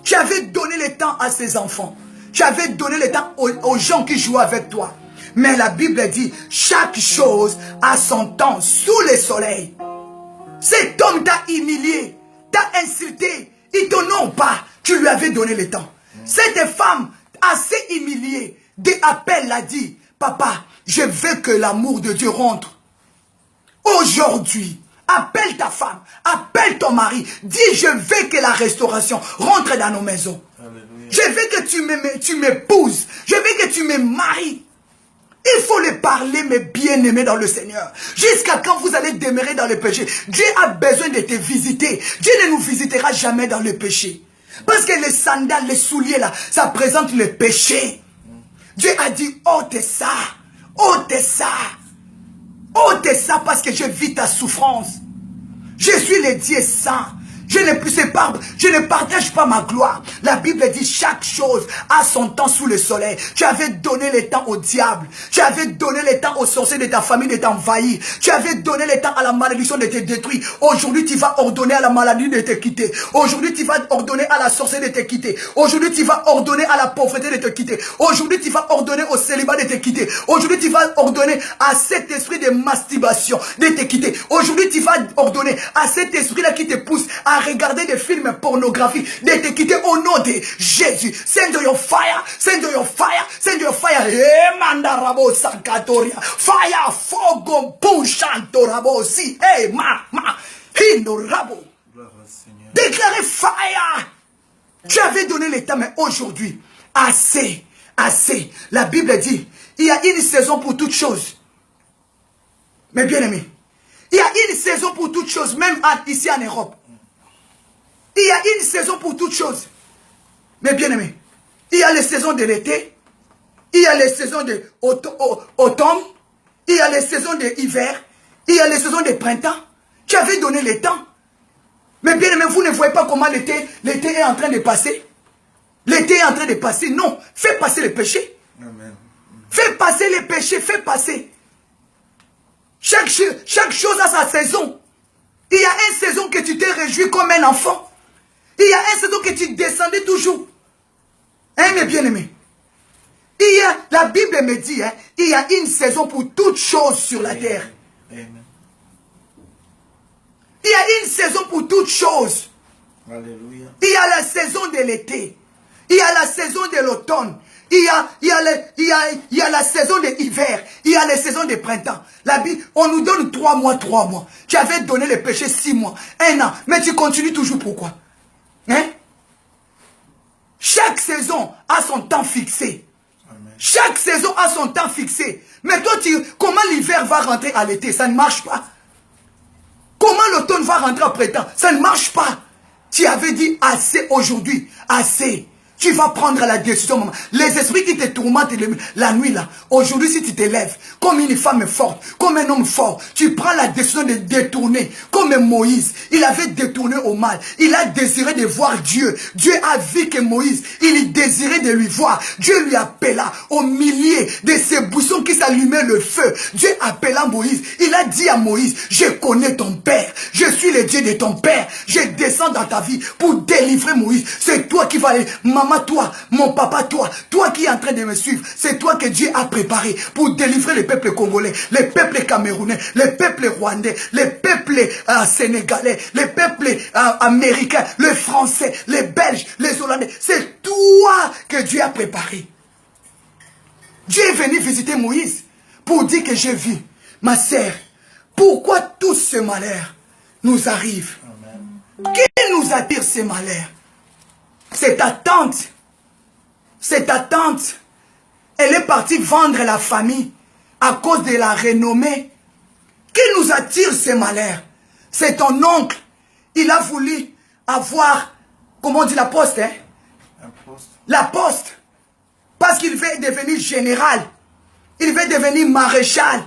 Tu avais donné le temps à ses enfants. Tu avais donné le temps aux gens qui jouaient avec toi. Mais la Bible dit, chaque chose a son temps sous le soleil. Cet homme t'a humilié, t'a insulté, il t'honore pas. Tu lui avais donné le temps. Cette femme assez humiliée, appel l'a dit, papa, je veux que l'amour de Dieu rentre. Aujourd'hui, appelle ta femme, appelle ton mari, dis je veux que la restauration rentre dans nos maisons. Alléluia. Je veux que tu m'épouses, je veux que tu me maries. Il faut les parler, mes bien-aimés dans le Seigneur. Jusqu'à quand vous allez demeurer dans le péché? Dieu a besoin de te visiter. Dieu ne nous visitera jamais dans le péché. Parce que les sandales, les souliers là, ça présente le péché. Dieu a dit, ôte ça. Ôte ça. Ôte ça parce que je vis ta souffrance. Je suis le Dieu saint. Je ne partage pas ma gloire. La Bible dit chaque chose a son temps sous le soleil. Tu avais donné le temps au diable. Tu avais donné le temps aux sorciers de ta famille de t'envahir. Tu avais donné le temps à la malédiction de te détruire. Aujourd'hui, tu vas ordonner à la maladie de te quitter. Aujourd'hui, tu vas ordonner à la sorcellerie de te quitter. Aujourd'hui, tu vas ordonner à la pauvreté de te quitter. Aujourd'hui, tu vas ordonner au célibat de te quitter. Aujourd'hui, tu vas ordonner à cet esprit de masturbation de te quitter. Aujourd'hui, tu vas ordonner à cet esprit-là qui te pousse à regarder des films pornographiques, de te quitter au nom de Jésus. Send your fire, send your fire, send your fire. Eh, mandarabo sankatoria. Fire, fogo, pushantorabo, si. Eh, ma, hindorabo. Déclarez fire. Tu avais donné le temps, mais aujourd'hui, assez, assez. La Bible dit, il y a une saison pour toutes choses. Mais bien aimé, il y a une saison pour toutes choses, même ici en Europe. Il y a une saison pour toutes choses. Mais bien aimé, il y a les saisons de l'été, il y a les saisons de automne, il y a les saisons de hiver, il y a les saisons de printemps. Tu avais donné le temps. Mais bien aimé, vous ne voyez pas comment l'été est en train de passer. L'été est en train de passer. Non, fais passer les péchés. Amen. Fais passer les péchés, fais passer. Chaque chose a sa saison. Il y a une saison que tu t'es réjoui comme un enfant. Il y a une saison que tu descendais toujours. Hein, mes bien-aimés? La Bible me dit, hein, il y a une saison pour toutes choses sur la terre. Amen. Il y a une saison pour toutes choses. Alléluia. Il y a la saison de l'été. Il y a la saison de l'automne. Il y a la saison de l'hiver. Il y a la saison de printemps. La Bible, on nous donne 3 mois, 3 mois. Tu avais donné le péché 6 mois, 1 an. Mais tu continues toujours pourquoi? Hein? Chaque saison a son temps fixé. Amen. Chaque saison a son temps fixé. Mais toi, comment l'hiver va rentrer à l'été? Ça ne marche pas. Comment l'automne va rentrer au printemps? Ça ne marche pas. Tu avais dit assez aujourd'hui. Assez. Tu vas prendre la décision, maman. Les esprits qui te tourmentent la nuit, là. Aujourd'hui, si tu te lèves, comme une femme forte, comme un homme fort, tu prends la décision de détourner. Comme Moïse, il avait détourné au mal. Il a désiré de voir Dieu. Dieu a vu que Moïse, il désirait de lui voir. Dieu lui appela au milieu de ces buissons qui s'allumaient le feu. Dieu appela Moïse. Il a dit à Moïse, je connais ton père. Je suis le Dieu de ton père. Je descends dans ta vie pour délivrer Moïse. C'est toi qui vas aller. Maman, toi, mon papa, toi qui es en train de me suivre, c'est toi que Dieu a préparé pour délivrer les peuples congolais, les peuples camerounais, les peuples rwandais, les peuples sénégalais, les peuples américains, les français, les belges, les hollandais. C'est toi que Dieu a préparé. Dieu est venu visiter Moïse pour dire que j'ai vu, ma sœur, pourquoi tout ce malheur nous arrive? Amen. Qui nous attire ces malheurs? C'est ta tante. C'est ta tante. Elle est partie vendre la famille à cause de la renommée. Qui nous attire ces malheurs? C'est ton oncle. Il a voulu avoir, comment on dit la poste, hein? La poste. Parce qu'il veut devenir général. Il veut devenir maréchal.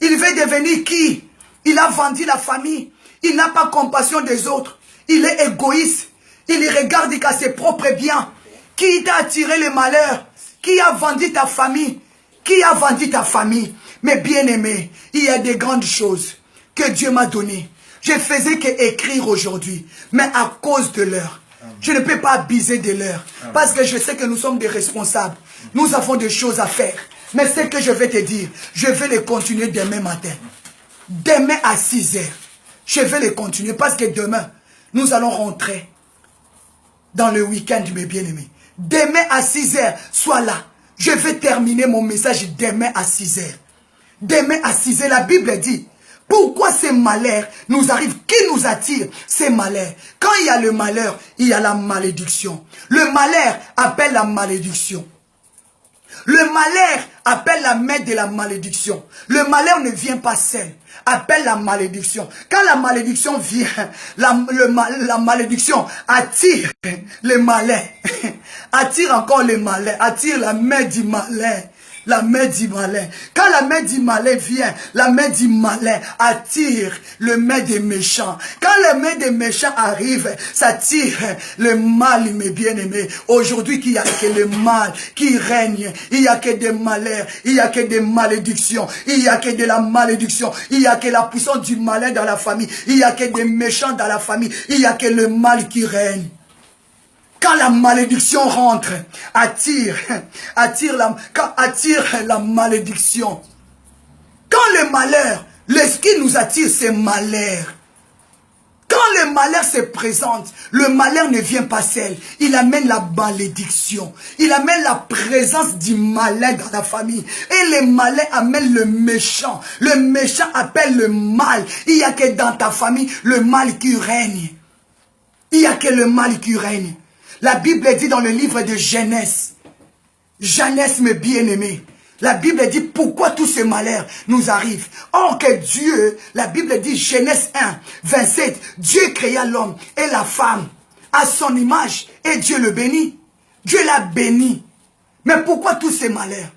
Il veut devenir qui? Il a vendu la famille. Il n'a pas compassion des autres. Il est égoïste. Il regarde qu'à ses propres biens. Qui t'a attiré le malheur? Qui a vendu ta famille? Qui a vendu ta famille? Mais bien aimé, il y a des grandes choses que Dieu m'a données. Je faisais qu'écrire aujourd'hui. Mais à cause de l'heure, je ne peux pas abuser de l'heure. Parce que je sais que nous sommes des responsables. Nous avons des choses à faire. Mais ce que je vais te dire, je vais les continuer demain matin. Demain à 6 heures. Je vais les continuer parce que demain, nous allons rentrer dans le week-end, mes bien-aimés. Demain à 6 heures, sois là. Je vais terminer mon message demain à 6 heures. Demain à 6 heures, la Bible dit, pourquoi ces malheurs nous arrivent? Qui nous attire ces malheurs? Quand il y a le malheur, il y a la malédiction. Le malheur appelle la malédiction. Le malheur appelle la main de la malédiction. Le malheur ne vient pas seul. Appelle la malédiction. Quand la malédiction vient, la malédiction attire le malin. Attire encore le malin. Attire la main du malin. La main du malin. Quand la main du malin vient, la main du malin attire le main des méchants. Quand la main des méchants arrive, ça tire le mal, mes bien-aimés. Aujourd'hui, il n'y a que le mal qui règne. Il n'y a que des malheurs. Il n'y a que des malédictions. Il n'y a que de la malédiction. Il n'y a que la puissance du malin dans la famille. Il n'y a que des méchants dans la famille. Il n'y a que le mal qui règne. Quand la malédiction rentre, attire la malédiction. Quand le malheur, ce qui nous attire, c'est malheur. Quand le malheur se présente, le malheur ne vient pas seul. Il amène la malédiction. Il amène la présence du malin dans la famille. Et le malin amène le méchant. Le méchant appelle le mal. Il n'y a que dans ta famille le mal qui règne. Il n'y a que le mal qui règne. La Bible dit dans le livre de Genèse, Genèse mes bien-aimés, la Bible dit pourquoi tous ces malheurs nous arrivent. Or que Dieu, la Bible dit Genèse 1, 27, Dieu créa l'homme et la femme à son image et Dieu le bénit. Dieu l'a béni. Mais pourquoi tous ces malheurs?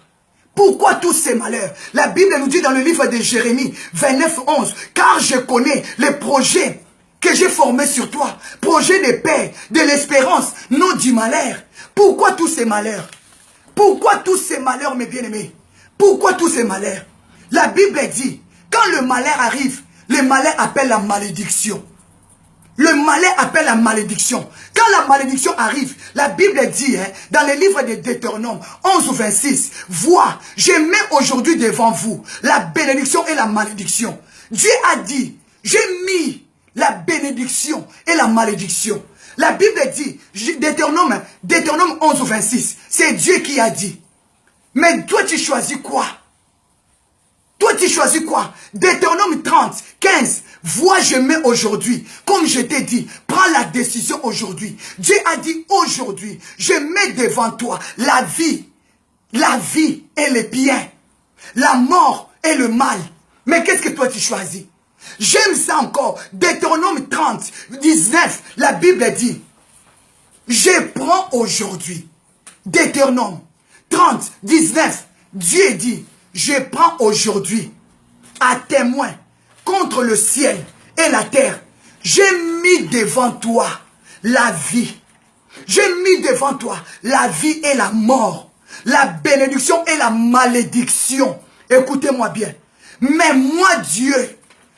Pourquoi tous ces malheurs? La Bible nous dit dans le livre de Jérémie 29, 11, car je connais les projets que j'ai formés sur toi, projets de paix, de l'espérance, non du malheur. Pourquoi tous ces malheurs? Pourquoi tous ces malheurs, mes bien-aimés? Pourquoi tous ces malheurs? La Bible dit, quand le malheur arrive, le malheur appelle la malédiction. Le malheur appelle la malédiction. Quand la malédiction arrive, la Bible dit, dans le livre de Deutéronome 11 ou 26, vois, je mets aujourd'hui devant vous la bénédiction et la malédiction. Dieu a dit, j'ai mis la bénédiction et la malédiction. La Bible dit, Deutéronome 11 ou 26, c'est Dieu qui a dit. Mais toi tu choisis quoi? Toi tu choisis quoi? Deutéronome 30, 15, vois je mets aujourd'hui, comme je t'ai dit, prends la décision aujourd'hui. Dieu a dit aujourd'hui, je mets devant toi la vie et le bien, la mort et le mal. Mais qu'est-ce que toi tu choisis? J'aime ça encore. Deutéronome 30, 19, la Bible dit, je prends aujourd'hui. Deutéronome 30, 19, Dieu dit, je prends aujourd'hui à témoin contre le ciel et la terre. J'ai mis devant toi la vie. J'ai mis devant toi la vie et la mort, la bénédiction et la malédiction. Écoutez-moi bien. Mais moi, Dieu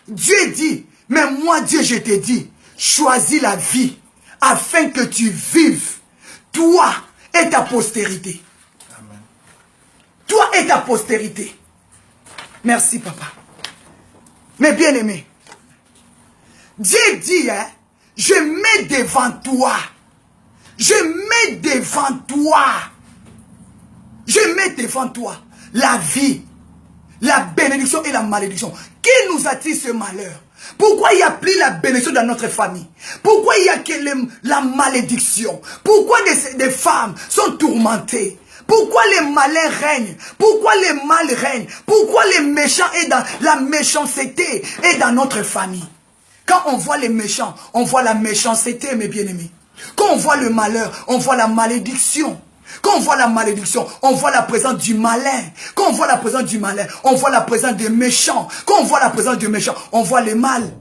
dit, mais moi Dieu, je te dis, choisis la vie afin que tu vives, toi et ta postérité. Amen. Toi et ta postérité. Merci papa. Mais bien aimé, Dieu dit, je mets devant toi, je mets devant toi la vie, la bénédiction et la malédiction. Qui nous attire ce malheur? Pourquoi il n'y a plus la bénédiction dans notre famille? Pourquoi il y a que la malédiction? Pourquoi des femmes sont tourmentées? Pourquoi les malins règnent? Pourquoi les mal règnent? Pourquoi les méchants et dans la méchanceté est dans notre famille? Quand on voit les méchants, on voit la méchanceté, mes bien-aimés. Quand on voit le malheur, on voit la malédiction. Quand on voit la malédiction, on voit la présence du malin. Quand on voit la présence du malin, on voit la présence des méchants. Quand on voit la présence du méchant, on voit le mal.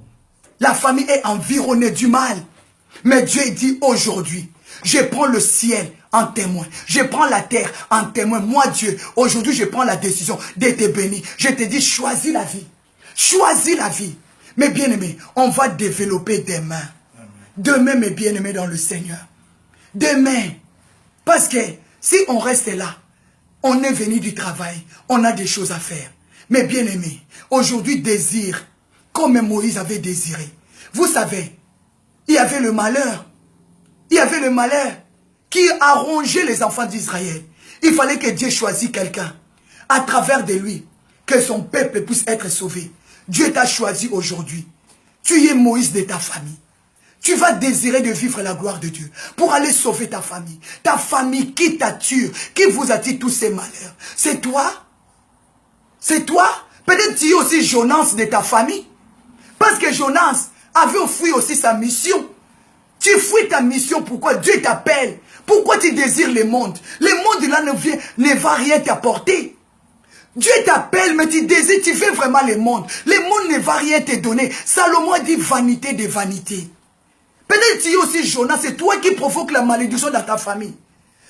La famille est environnée du mal. Mais Dieu dit aujourd'hui, je prends le ciel en témoin. Je prends la terre en témoin. Moi Dieu, aujourd'hui je prends la décision de te bénir. Je te dis, choisis la vie. Choisis la vie. Mes bien-aimés, on va développer demain. Demain, mes bien-aimés dans le Seigneur. Demain. Parce que si on reste là, on est venu du travail, on a des choses à faire. Mais bien aimé, aujourd'hui désire, comme Moïse avait désiré. Vous savez, il y avait le malheur. Il y avait le malheur qui a rongé les enfants d'Israël. Il fallait que Dieu choisisse quelqu'un à travers de lui, que son peuple puisse être sauvé. Dieu t'a choisi aujourd'hui. Tu es Moïse de ta famille. Tu vas désirer de vivre la gloire de Dieu pour aller sauver ta famille. Ta famille qui t'attire, qui vous attire tous ces malheurs. C'est toi? C'est toi? Peut-être tu es aussi Jonas de ta famille. Parce que Jonas avait fui aussi sa mission. Tu fuis ta mission, pourquoi? Dieu t'appelle. Pourquoi tu désires le monde? Le monde là ne va rien t'apporter. Dieu t'appelle, mais tu désires, tu veux vraiment le monde. Le monde ne va rien te donner. Salomon dit vanité de vanité. Peut-être tu es aussi Jonas, c'est toi qui provoque la malédiction dans ta famille.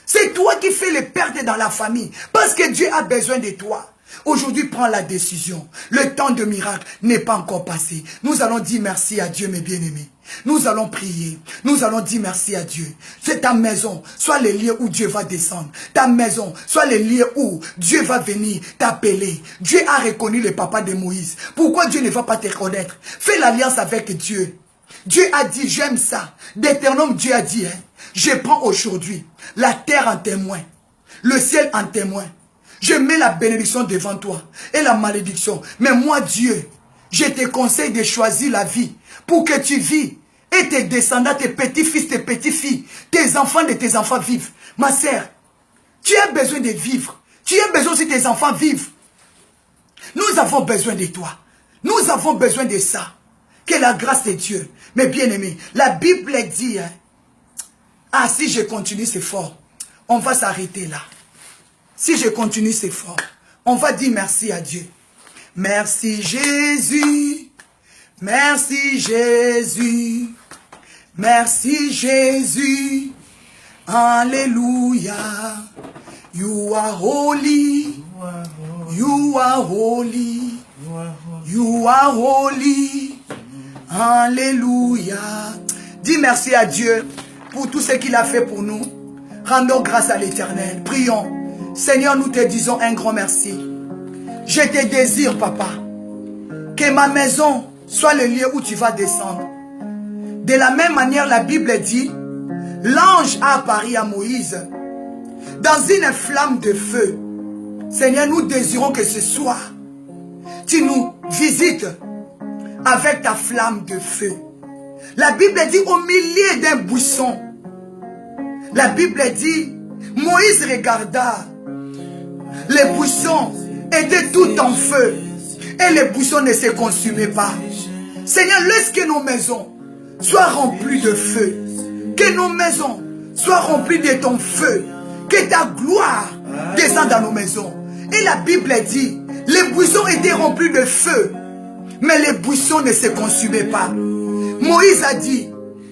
C'est toi qui fais les pertes dans la famille. Parce que Dieu a besoin de toi. Aujourd'hui, prends la décision. Le temps de miracle n'est pas encore passé. Nous allons dire merci à Dieu, mes bien-aimés. Nous allons prier. Nous allons dire merci à Dieu. C'est ta maison, soit le lieu où Dieu va descendre. Ta maison, soit le lieu où Dieu va venir t'appeler. Dieu a reconnu le papa de Moïse. Pourquoi Dieu ne va pas te reconnaître? Fais l'alliance avec Dieu. Dieu a dit, j'aime ça. Deutéronome, Dieu a dit, je prends aujourd'hui la terre en témoin, le ciel en témoin. Je mets la bénédiction devant toi et la malédiction. Mais moi, Dieu, je te conseille de choisir la vie pour que tu vis et tes descendants, tes petits-fils, tes petites-filles, tes enfants de tes enfants vivent. Ma sœur, tu as besoin de vivre. Tu as besoin que tes enfants vivent. Nous avons besoin de toi. Nous avons besoin de ça. Que la grâce de Dieu. Mais bien aimé, la Bible dit, hein, ah, si je continue, c'est fort. On va s'arrêter là. Si je continue, c'est fort. On va dire merci à Dieu. Merci Jésus. Merci Jésus. Merci Jésus. Alléluia. You are holy. You are holy. You are holy. Alléluia. Dis merci à Dieu pour tout ce qu'il a fait pour nous. Rendons grâce à l'Éternel. Prions. Seigneur, nous te disons un grand merci. Je te désire, papa, que ma maison soit le lieu où tu vas descendre. De la même manière, la Bible dit, l'ange a apparu à Moïse dans une flamme de feu. Seigneur, nous désirons que ce soir, tu nous visites avec ta flamme de feu. La Bible dit au milieu d'un buisson. La Bible dit, Moïse regarda, les buissons étaient tout en feu et les buissons ne se consumaient pas. Seigneur, laisse que nos maisons soient remplies de feu, que nos maisons soient remplies de ton feu, que ta gloire descende dans nos maisons. Et la Bible dit, les buissons étaient remplis de feu, mais les buissons ne se consumaient pas. Moïse a dit,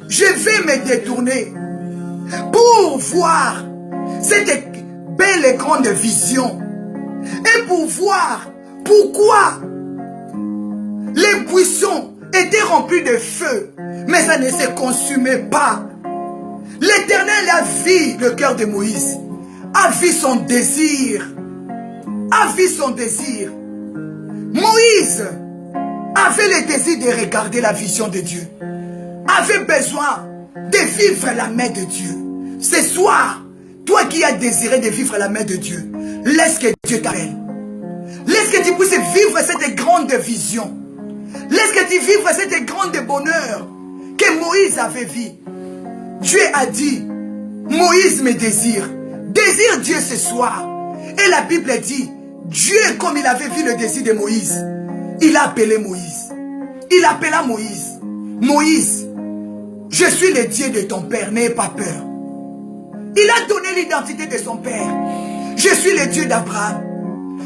je vais me détourner pour voir cette belle et grande vision et pour voir pourquoi les buissons étaient remplis de feu, mais ça ne se consumait pas. L'Éternel a vu le cœur de Moïse, a vu son désir, a vu son désir. Moïse avait le désir de regarder la vision de Dieu, avait besoin de vivre la main de Dieu. Ce soir, toi qui as désiré de vivre la main de Dieu, laisse que Dieu t'appelle. Laisse que tu puisses vivre cette grande vision. Laisse que tu vives cette grande bonheur que Moïse avait vu. Dieu a dit, Moïse me désire. Désire Dieu ce soir. Et la Bible dit, Dieu, comme il avait vu le désir de Moïse, il a appelé Moïse. Il appela Moïse. Moïse, je suis le Dieu de ton père, n'aie pas peur. Il a donné l'identité de son père. Je suis le Dieu d'Abraham.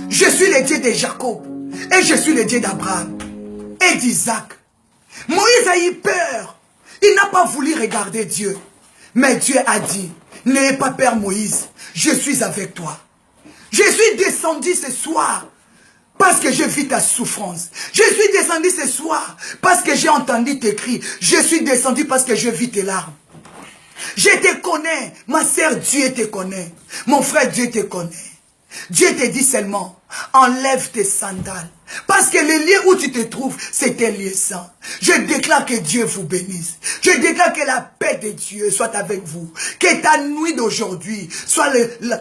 Je suis le Dieu de Jacob. Et je suis le Dieu d'Abraham et d'Isaac. Moïse a eu peur. Il n'a pas voulu regarder Dieu. Mais Dieu a dit, n'aie pas peur Moïse, je suis avec toi. Je suis descendu ce soir parce que j'ai vu ta souffrance. Je suis descendu ce soir parce que j'ai entendu tes cris. Je suis descendu parce que je vis tes larmes. Je te connais, ma sœur, Dieu te connaît. Mon frère, Dieu te connaît. Dieu te dit seulement, enlève tes sandales. Parce que le lieu où tu te trouves, c'est un lieu saint. Je déclare que Dieu vous bénisse. Je déclare que la paix de Dieu soit avec vous. Que ta nuit d'aujourd'hui soit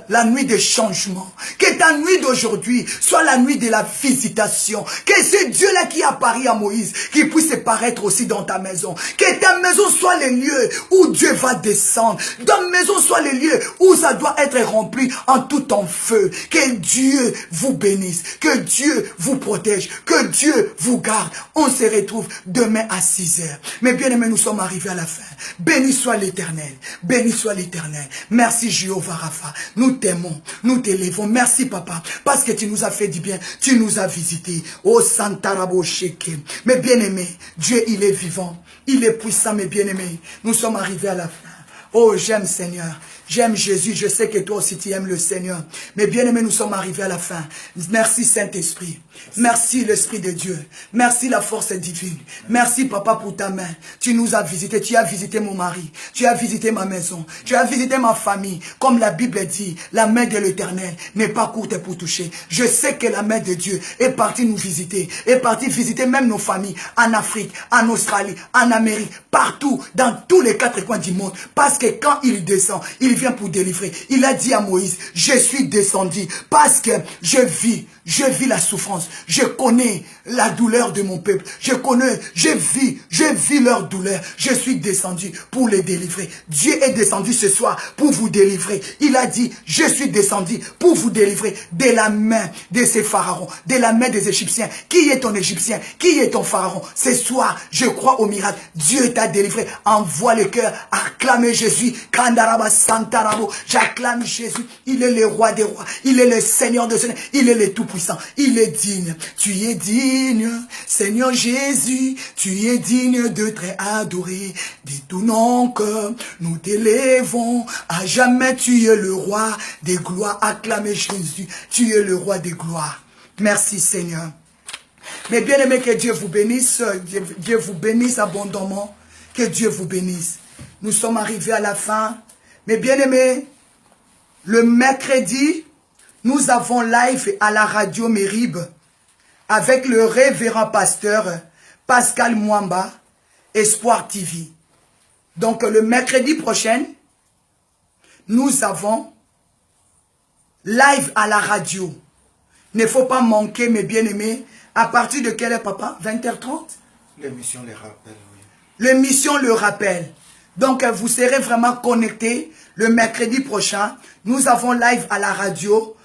la nuit de changement. Que ta nuit d'aujourd'hui soit la nuit de la visitation. Que ce Dieu-là qui apparaît à Moïse, qui puisse paraître aussi dans ta maison. Que ta maison soit le lieu où Dieu va descendre. Ta maison soit le lieu où ça doit être rempli en tout en feu. Que Dieu vous bénisse. Que Dieu vous protège. Que Dieu vous garde. On se retrouve demain à 6 heures. Mais bien aimés, nous sommes arrivés à la fin. Béni soit l'Éternel. Béni soit l'Éternel. Merci Jéhovah Rapha. Nous t'aimons. Nous t'élevons. Merci Papa. Parce que tu nous as fait du bien. Tu nous as visités. Oh Santarabo Sheke. Mais bien aimés, Dieu il est vivant. Il est puissant, mes bien aimés. Nous sommes arrivés à la fin. Oh, j'aime Seigneur. J'aime Jésus. Je sais que toi aussi tu aimes le Seigneur. Mais bien aimés, nous sommes arrivés à la fin. Merci Saint-Esprit. Merci l'Esprit de Dieu. Merci la force divine. Merci Papa pour ta main. Tu nous as visités. Tu as visité mon mari. Tu as visité ma maison. Tu as visité ma famille. Comme la Bible dit, la main de l'Éternel n'est pas courte pour toucher. Je sais que la main de Dieu est partie nous visiter. Est partie visiter même nos familles. En Afrique, en Australie, en Amérique. Partout, dans tous les 4 coins du monde. Parce que quand il descend, il vient pour délivrer. Il a dit à Moïse, je suis descendu parce que je vis la souffrance. Je connais la douleur de mon peuple. Je vis leur douleur. Je suis descendu pour les délivrer. Dieu est descendu ce soir pour vous délivrer. Il a dit, je suis descendu pour vous délivrer de la main de ces pharaons, de la main des Égyptiens. Qui est ton Égyptien? Qui est ton pharaon? Ce soir, je crois au miracle. Dieu t'a délivré. Envoie le cœur. Acclamez Jésus. Kandaraba Santarabo. J'acclame Jésus. Il est le roi des rois. Il est le Seigneur de Seigneurs. Il est le Tout-Puissant. Il est digne. Tu es digne. Seigneur Jésus. Tu es digne de te adorer. De tout nos cœurs, nous t'élèvons. À jamais tu es le roi des gloires. Acclamez Jésus. Tu es le roi des gloires. Merci Seigneur. Mais bien aimé, que Dieu vous bénisse. Dieu vous bénisse abondamment. Que Dieu vous bénisse. Nous sommes arrivés à la fin. Mais bien aimé, le mercredi, nous avons live à la radio Mérib avec le révérend pasteur Pascal Mwamba, Espoir TV. Donc le mercredi prochain, nous avons live à la radio. Il ne faut pas manquer, mes bien-aimés. À partir de quelle heure, papa? 20h30? L'émission les rappelle, oui. L'émission le rappelle. Donc, vous serez vraiment connectés le mercredi prochain. Nous avons live à la radio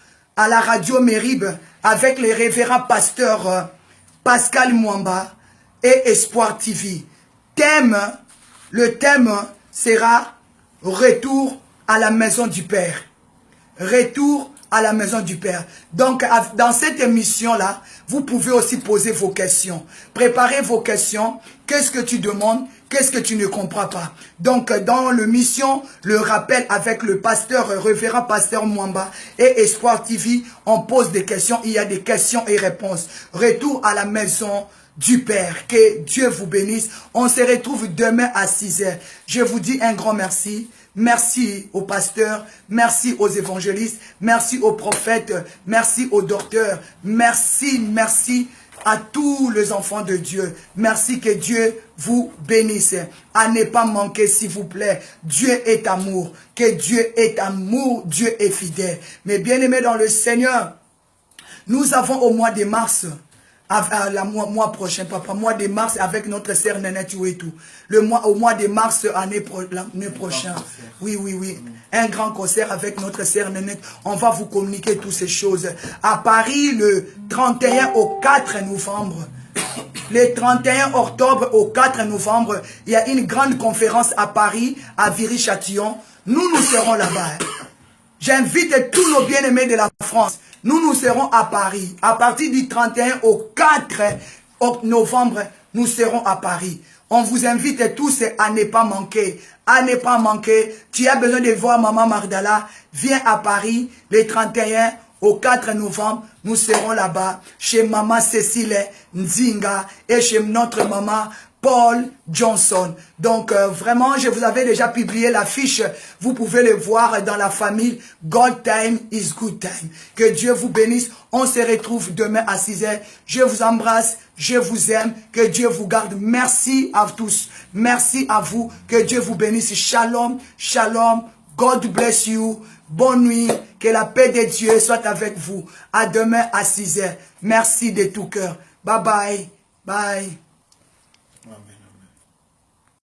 Mérib, avec les révérends pasteurs Pascal Mwamba et Espoir TV. Le thème sera Retour à la maison du Père. Retour à la maison du Père. Donc, dans cette émission-là, vous pouvez aussi poser vos questions. Préparez vos questions. Qu'est-ce que tu demandes? Qu'est-ce que tu ne comprends pas? Donc, dans l'émission, le rappel avec le pasteur, révérend pasteur Mwamba et Espoir TV, on pose des questions. Il y a des questions et réponses. Retour à la maison du Père. Que Dieu vous bénisse. On se retrouve demain à 6h. Je vous dis un grand merci. Merci aux pasteurs, merci aux évangélistes, merci aux prophètes, merci aux docteurs, merci à tous les enfants de Dieu. Merci, que Dieu vous bénisse. À ne pas manquer, s'il vous plaît. Dieu est amour. Que Dieu est amour, Dieu est fidèle. Mais bien aimés dans le Seigneur, nous avons au mois de mars, mois prochain, papa, mois de mars avec notre sœur Nanette et tout. Au mois de mars, l'année prochaine. Oui. Un grand concert avec notre sœur Nanette. On va vous communiquer toutes ces choses. À Paris, le 31 au 4 novembre. Le 31 octobre au 4 novembre, il y a une grande conférence à Paris, à Viry-Châtillon. Nous serons là-bas. J'invite tous nos bien-aimés de la France. Nous serons à Paris. À partir du 31 au 4 novembre, nous serons à Paris. On vous invite tous à ne pas manquer. À ne pas manquer. Tu as besoin de voir Maman Magdala. Viens à Paris le 31 au 4 novembre. Nous serons là-bas chez Maman Cécile Nzinga et chez notre maman Paul Johnson. Donc, vraiment, je vous avais déjà publié l'affiche. Vous pouvez le voir dans la famille God Time is Good Time. Que Dieu vous bénisse. On se retrouve demain à 6h. Je vous embrasse. Je vous aime. Que Dieu vous garde. Merci à tous. Merci à vous. Que Dieu vous bénisse. Shalom. Shalom. God bless you. Bonne nuit. Que la paix de Dieu soit avec vous. À demain à 6h. Merci de tout cœur. Bye bye. Bye.